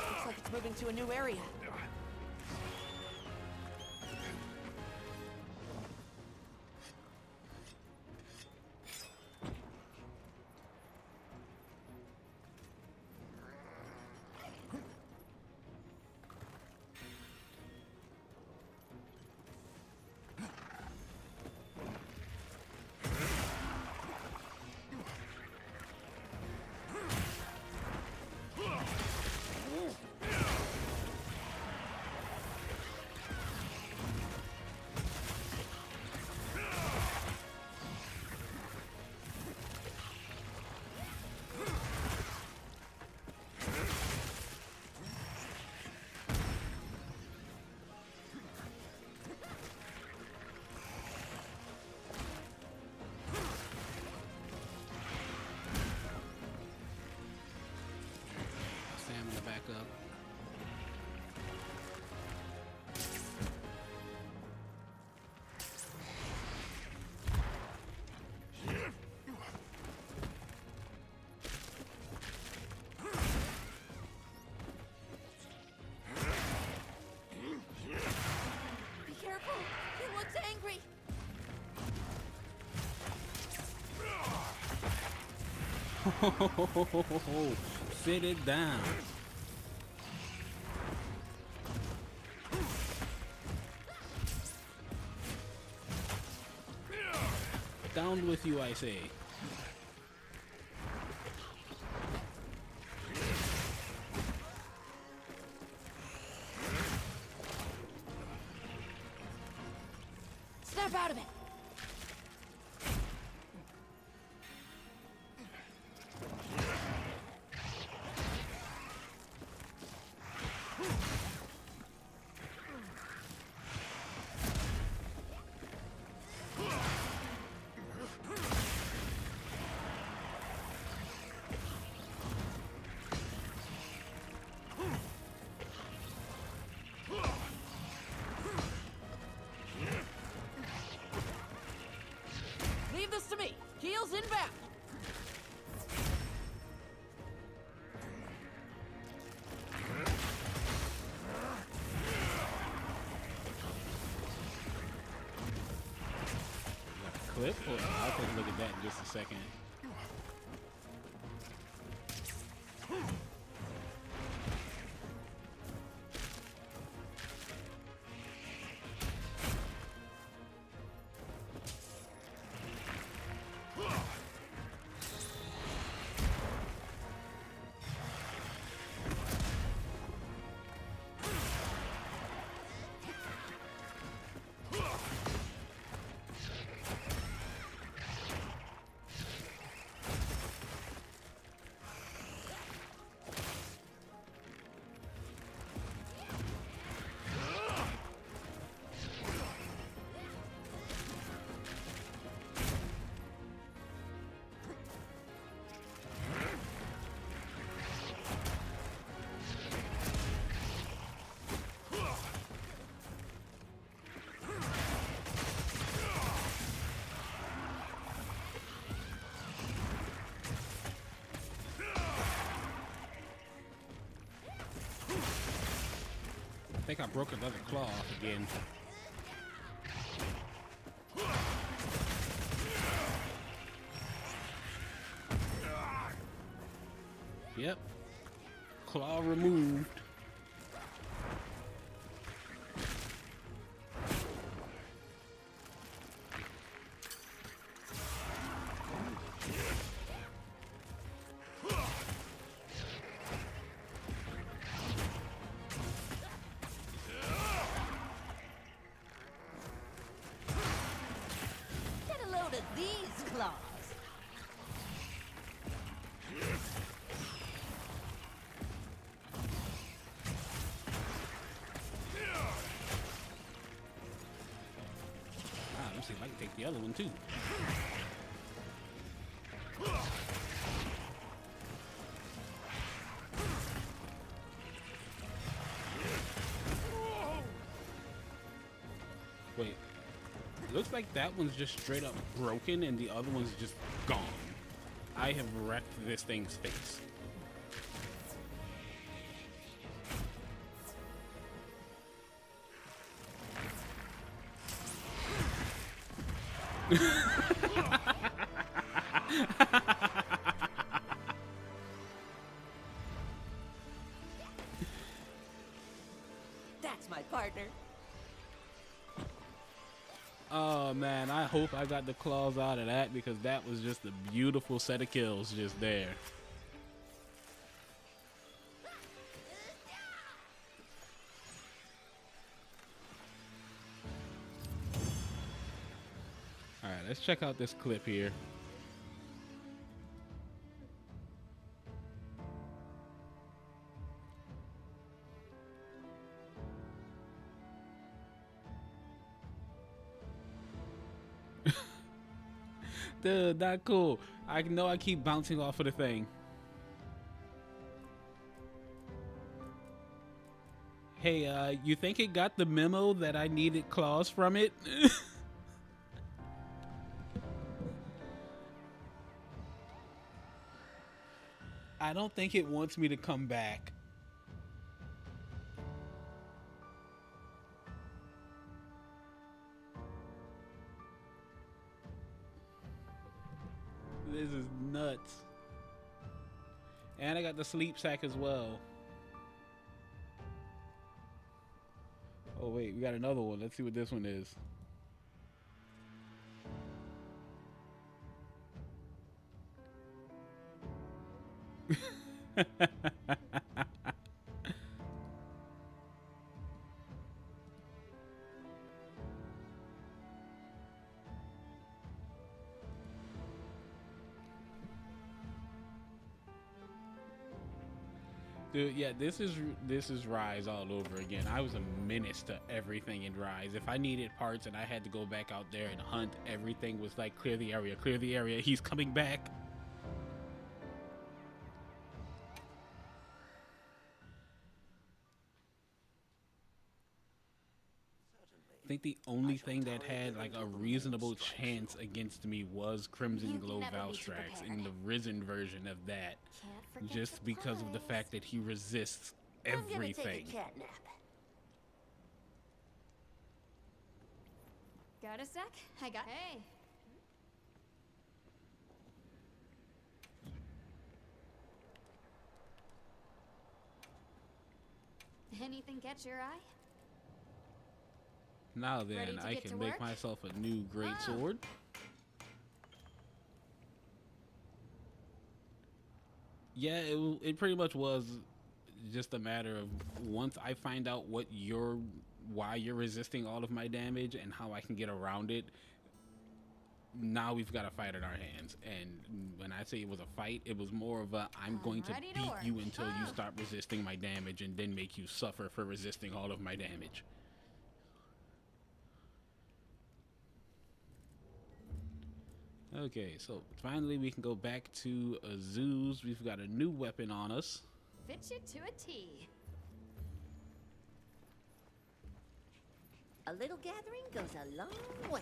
Looks like it's moving to a new area. Stamina back up. Be careful. He looks angry. Sit it down. Down with you, I say. Snap out of it. Leave this to me. Heels inbound. Clip? Hold on, I'll take a look at that in just a second. think I broke another claw off again. Yep. Claw removed. Get a load of these claws. Let me see if I can take the other one too. Wait, looks like that one's just straight up broken and the other one's just gone. I have wrecked this thing's face. That's my partner. Oh man, I hope I got the claws out of that because that was just a beautiful set of kills just there. Alright, let's check out this clip here. Dude, not cool. I know I keep bouncing off of the thing. Hey, you think it got the memo that I needed claws from it? I don't think it wants me to come back. This is nuts. And I got the sleep sack as well. Oh wait, we got another one. Let's see what this one is. Dude, yeah, this is Rise all over again. I was a menace to everything in Rise. If I needed parts and I had to go back out there and hunt, everything was like, clear the area, clear the area. He's coming back. I think the only thing that had like a reasonable chance against me was Crimson Glow Valstrax in the Risen version of that, just because of the fact that he resists everything. Got a sec? I got. Hey. Anything catch your eye? Now then, I can make myself a new great sword. Yeah, it pretty much was just a matter of once I find out why you're resisting all of my damage and how I can get around it. Now we've got a fight in our hands, and when I say it was a fight, it was more of a I'm going to beat you until you stop resisting my damage and then make you suffer for resisting all of my damage. Okay, so finally we can go back to Azuz. We've got a new weapon on us. Fit you to a T. A little gathering goes a long way.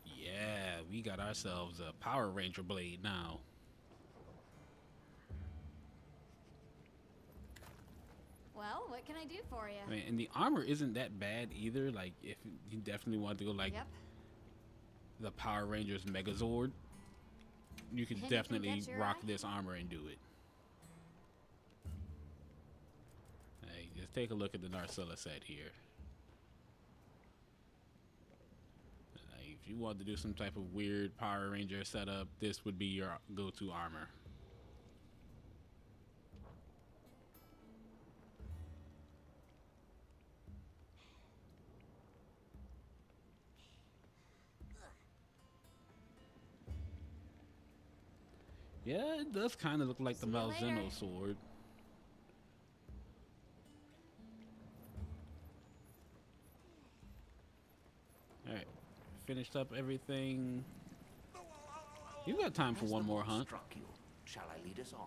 Yeah, we got ourselves a Power Ranger blade now. for you? I mean, and the armor isn't that bad either. Like, if you definitely want to go like the Power Rangers Megazord, you could definitely rock this armor and do it. Hey, just take a look at the Narcilla set here. Like, if you want to do some type of weird Power Ranger setup, this would be your go-to armor. Yeah, it does kind of look like the Malzeno sword. Alright, finished up everything. You got time for one more hunt. Struck you. Shall I lead us on?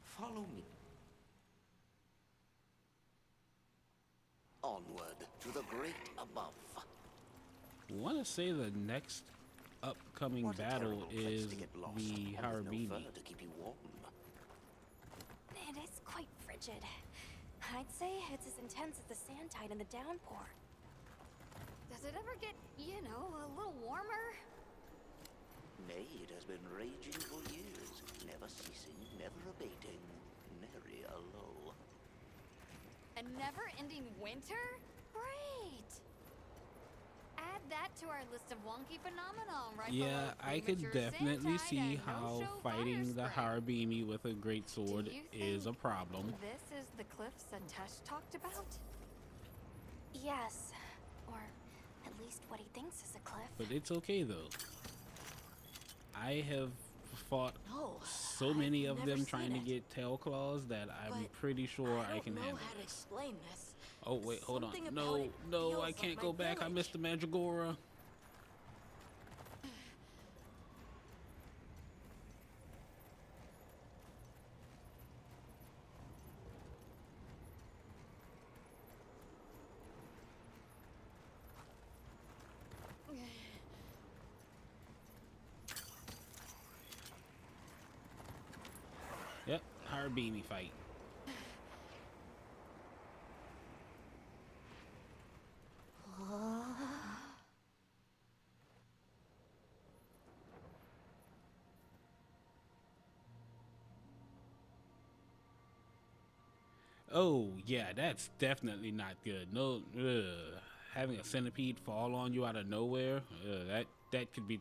Follow me. Onward to the great above. Want to say the next upcoming battle is the Harabimi. To keep you warm. It is quite frigid. I'd say it's as intense as the sand tide and the downpour. Does it ever get, you know, a little warmer? Nay, it has been raging for years, never ceasing, never abating, nary a lull. A never-ending winter? Great! Add that to our list of wonky phenomenon, right? Yeah, I could definitely see how fighting the Harabimi with a great sword is a problem. This is the cliff Santesh talked about? Yes, or at least what he thinks is a cliff. But it's okay though. I have fought so many of them trying to get tail claws that I'm pretty sure I can handle how to it. explain this. Oh wait, hold on. No, I can't go back. I missed the Mandragora. Yep, Harabimi fight. Oh yeah, that's definitely not good. No, having a centipede fall on you out of nowhere, that could be,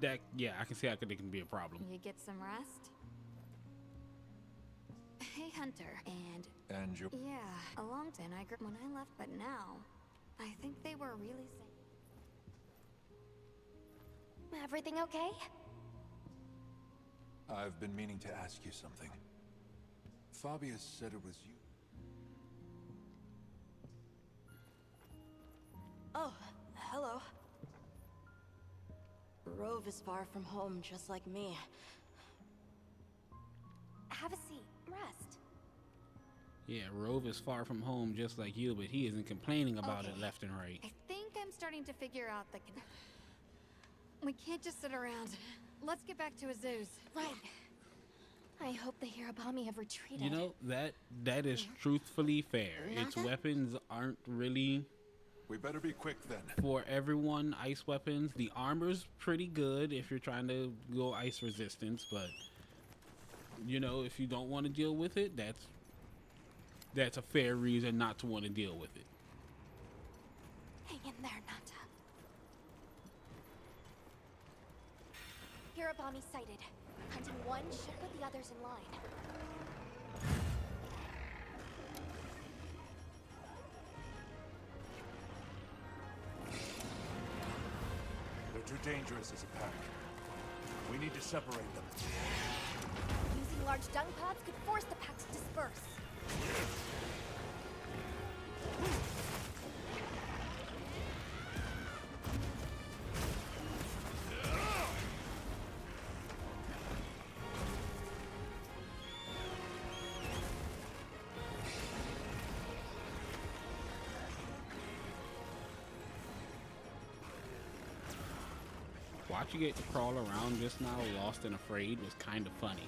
yeah, I can see how it can be a problem. You get some rest? Hey, Hunter, And you. yeah, a long time I when I left, but now I think they were really saying. Everything okay? I've been meaning to ask you something. Fabius said it was you. Oh, hello. Rove is far from home, just like me. Have a seat. Rest. Yeah, Rove is far from home just like you, but he isn't complaining about it left and right. I think I'm starting to figure out that we can't just sit around. Let's get back to Azuz. Right. I hope the Hirabami have retreated. You know, that is truthfully fair. Its weapons aren't really... We better be quick then. For everyone, ice weapons. The armor's pretty good if you're trying to go ice resistance, but... You know, if you don't want to deal with it, that's a fair reason not to want to deal with it. Hang in there, Nata. Hirabami sighted. Hunting one should put the others in line. They're too dangerous as a pack. We need to separate them. Using large dung pods could force the pack to disperse. Watching it crawl around just now, lost and afraid, was kind of funny.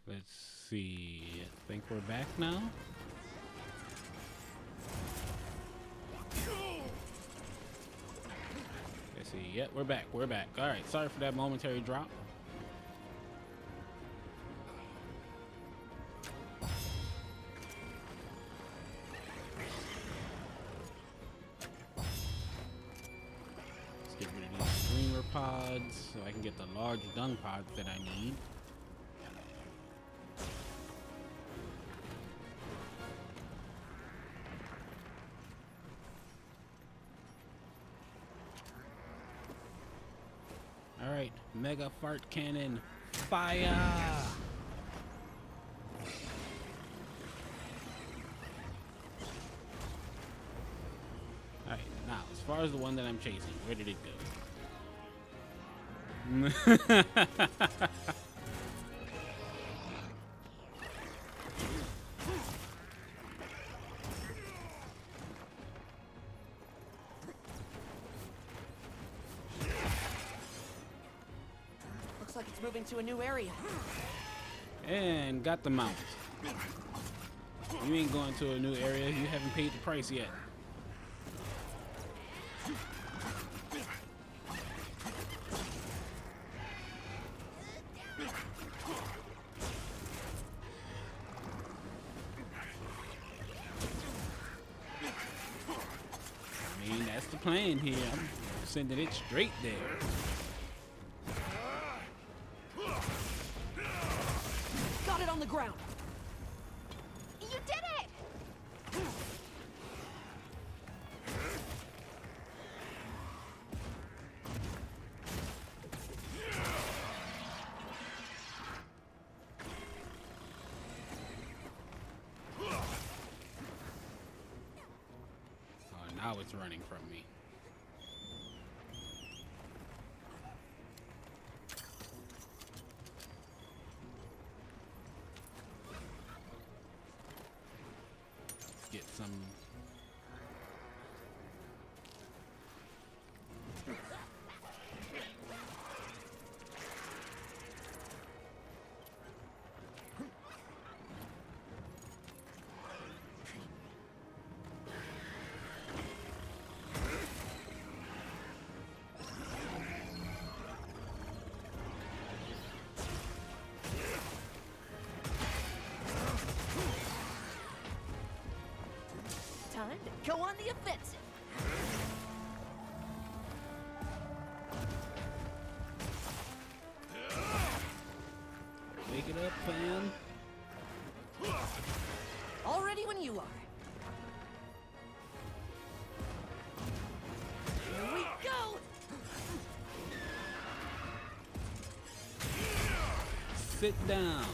Let's see. I think we're back now. Let's see. Yep, we're back. We're back. All right. Sorry for that momentary drop. Let's get rid of these streamer pods so I can get the large dung pods that I need. Alright, Mega Fart Cannon, fire! Alright, now, as far as the one that I'm chasing, where did it go? Looks like it's moving to a new area. And got the mount. You ain't going to a new area. You haven't paid the price yet. I mean, that's the plan here. I'm sending it straight there. Got it on the ground. You did it! Oh, now it's running from me. Get some. Time to go on the offensive. Make it up, fam. All ready when you are. Here we go. Sit down.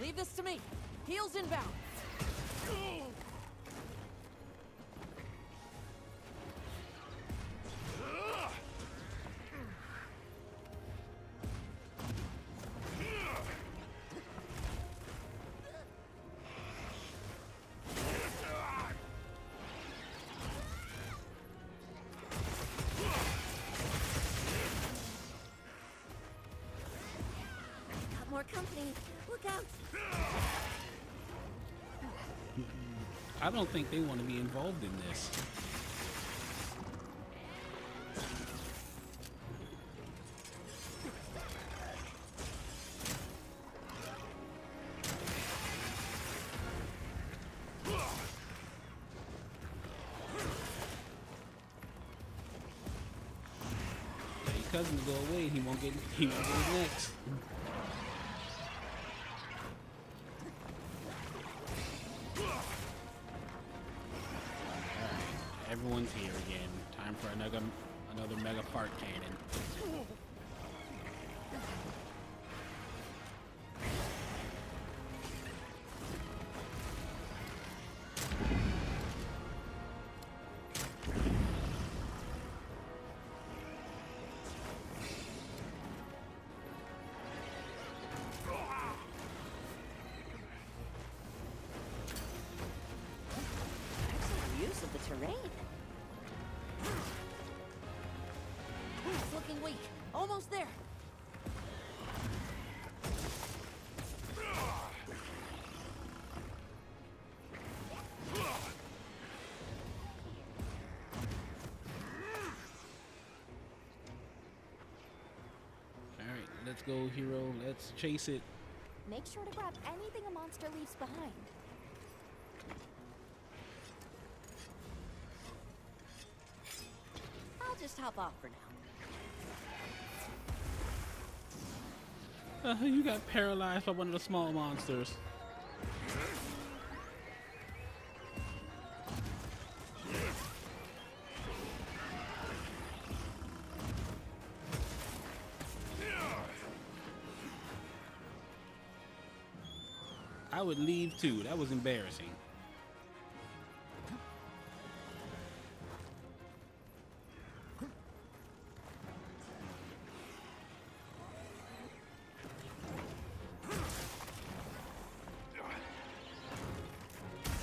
Leave this to me. Heels inbound. Got more company. Look out. I don't think they want to be involved in this. cousin to go away. He won't get it next. Alright, everyone's here again. Time for another mega fart cannon. Excellent use of the terrain. It's looking weak. Almost there. Alright, let's go, hero. Let's chase it. Make sure to grab anything a monster leaves behind. I'll just hop off for now. You got paralyzed by one of the small monsters. I would leave too. That was embarrassing.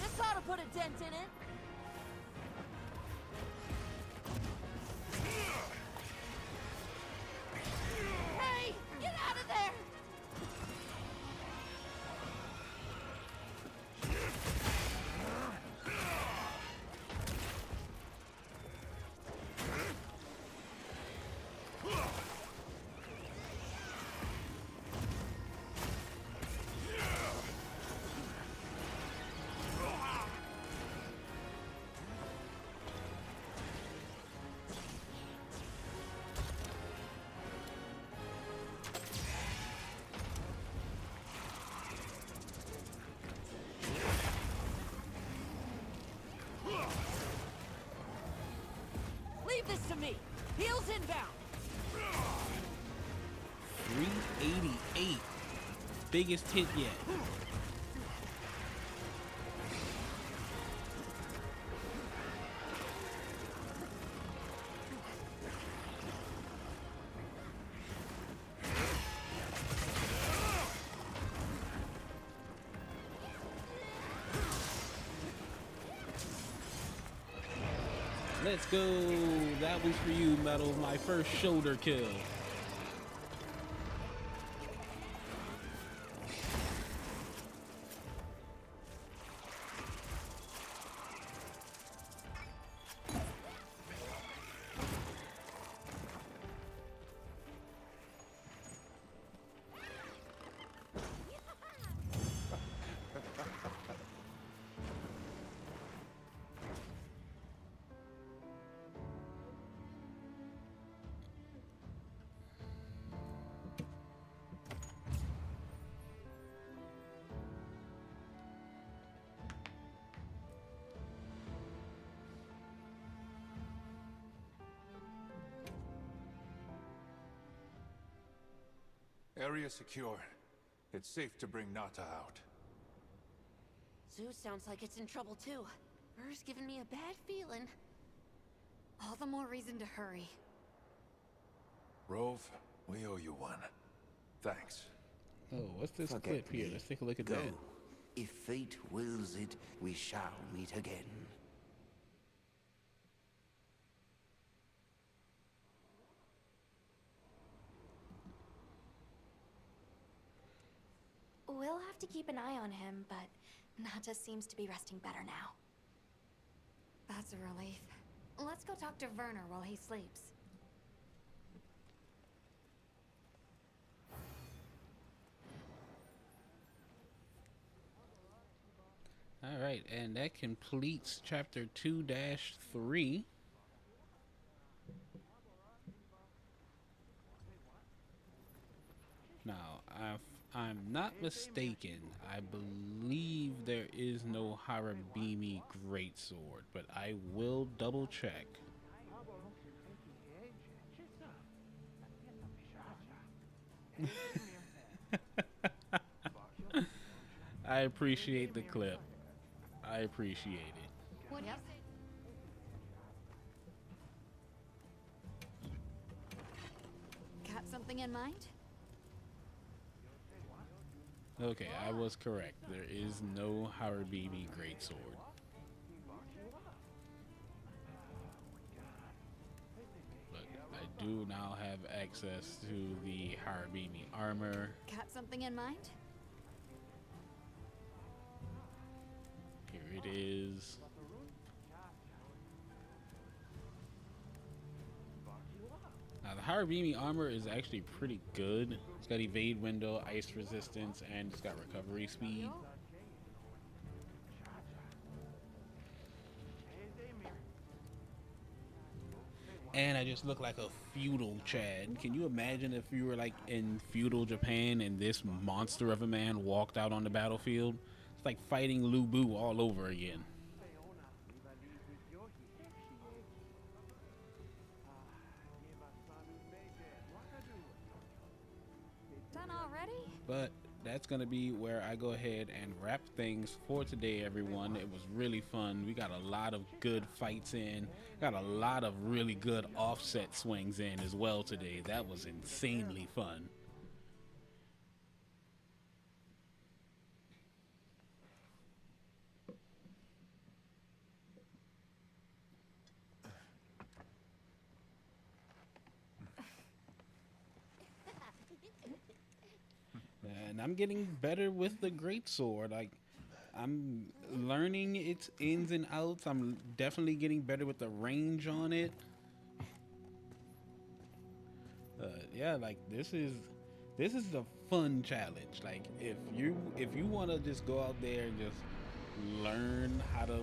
This ought to put a dent in it. Hey, get out of there! Leave this to me. Heels inbound. 388. Biggest hit yet. Let's go. That was for you, Metal. My first shoulder kill. Area secure. It's safe to bring Nata out. Zeus sounds like it's in trouble too. Burr's giving me a bad feeling. All the more reason to hurry. Rove, we owe you one. Thanks. Oh, what's this Forget clip here? me. Let's take a look at Go. that. If fate wills it, we shall meet again. We'll have to keep an eye on him, but Nata seems to be resting better now. That's a relief. Let's go talk to Werner while he sleeps. All right, and that completes chapter 2-3. I'm not mistaken, I believe there is no Harabimi Greatsword, but I will double check. I appreciate the clip. I appreciate it. What do you say? Got something in mind? Okay, I was correct. There is no Harabimi Greatsword. But I do now have access to the Harabimi armor. Got something in mind? Here it is. Now the Harabimi armor is actually pretty good. It's got evade window, ice resistance, and it's got recovery speed. And I just look like a feudal Chad. Can you imagine if you were like in feudal Japan and this monster of a man walked out on the battlefield? It's like fighting Lu Bu all over again. Done already? But that's going to be where I go ahead and wrap things for today, everyone. It was really fun. We got a lot of good fights in. Got a lot of really good offset swings in as well today. That was insanely fun. And I'm getting better with the greatsword. Like, I'm learning its ins and outs. I'm definitely getting better with the range on it. Yeah, like this is a fun challenge. Like if you want to just go out there and just learn how to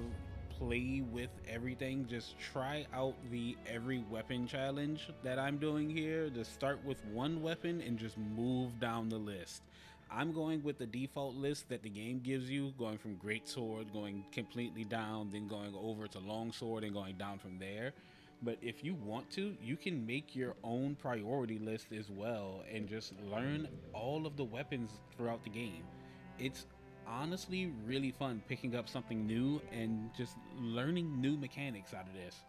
play with everything, just try out the every weapon challenge that I'm doing here. Just start with one weapon and just move down the list. I'm going with the default list that the game gives you, going from greatsword, going completely down, then going over to longsword and going down from there. But if you want to, you can make your own priority list as well and just learn all of the weapons throughout the game. It's honestly really fun picking up something new and just learning new mechanics out of this.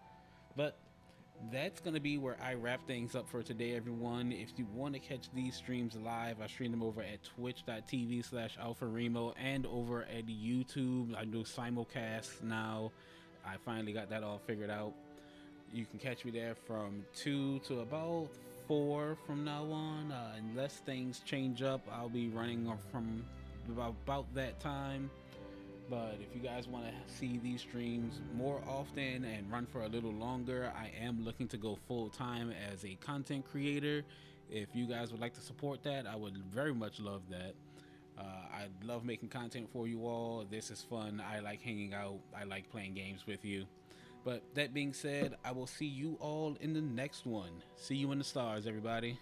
But that's going to be where I wrap things up for today, everyone. If you want to catch these streams live, I stream them over at twitch.tv/AlphaRemo and over at YouTube. I do simulcasts now. I finally got that all figured out. You can catch me there from 2 to about 4 from now on. Unless things change up, I'll be running from about that time. But if you guys want to see these streams more often and run for a little longer, I am looking to go full time as a content creator. If you guys would like to support that, I would very much love that. I love making content for you all. This is fun. I like hanging out. I like playing games with you. But that being said, I will see you all in the next one. See you in the stars, everybody.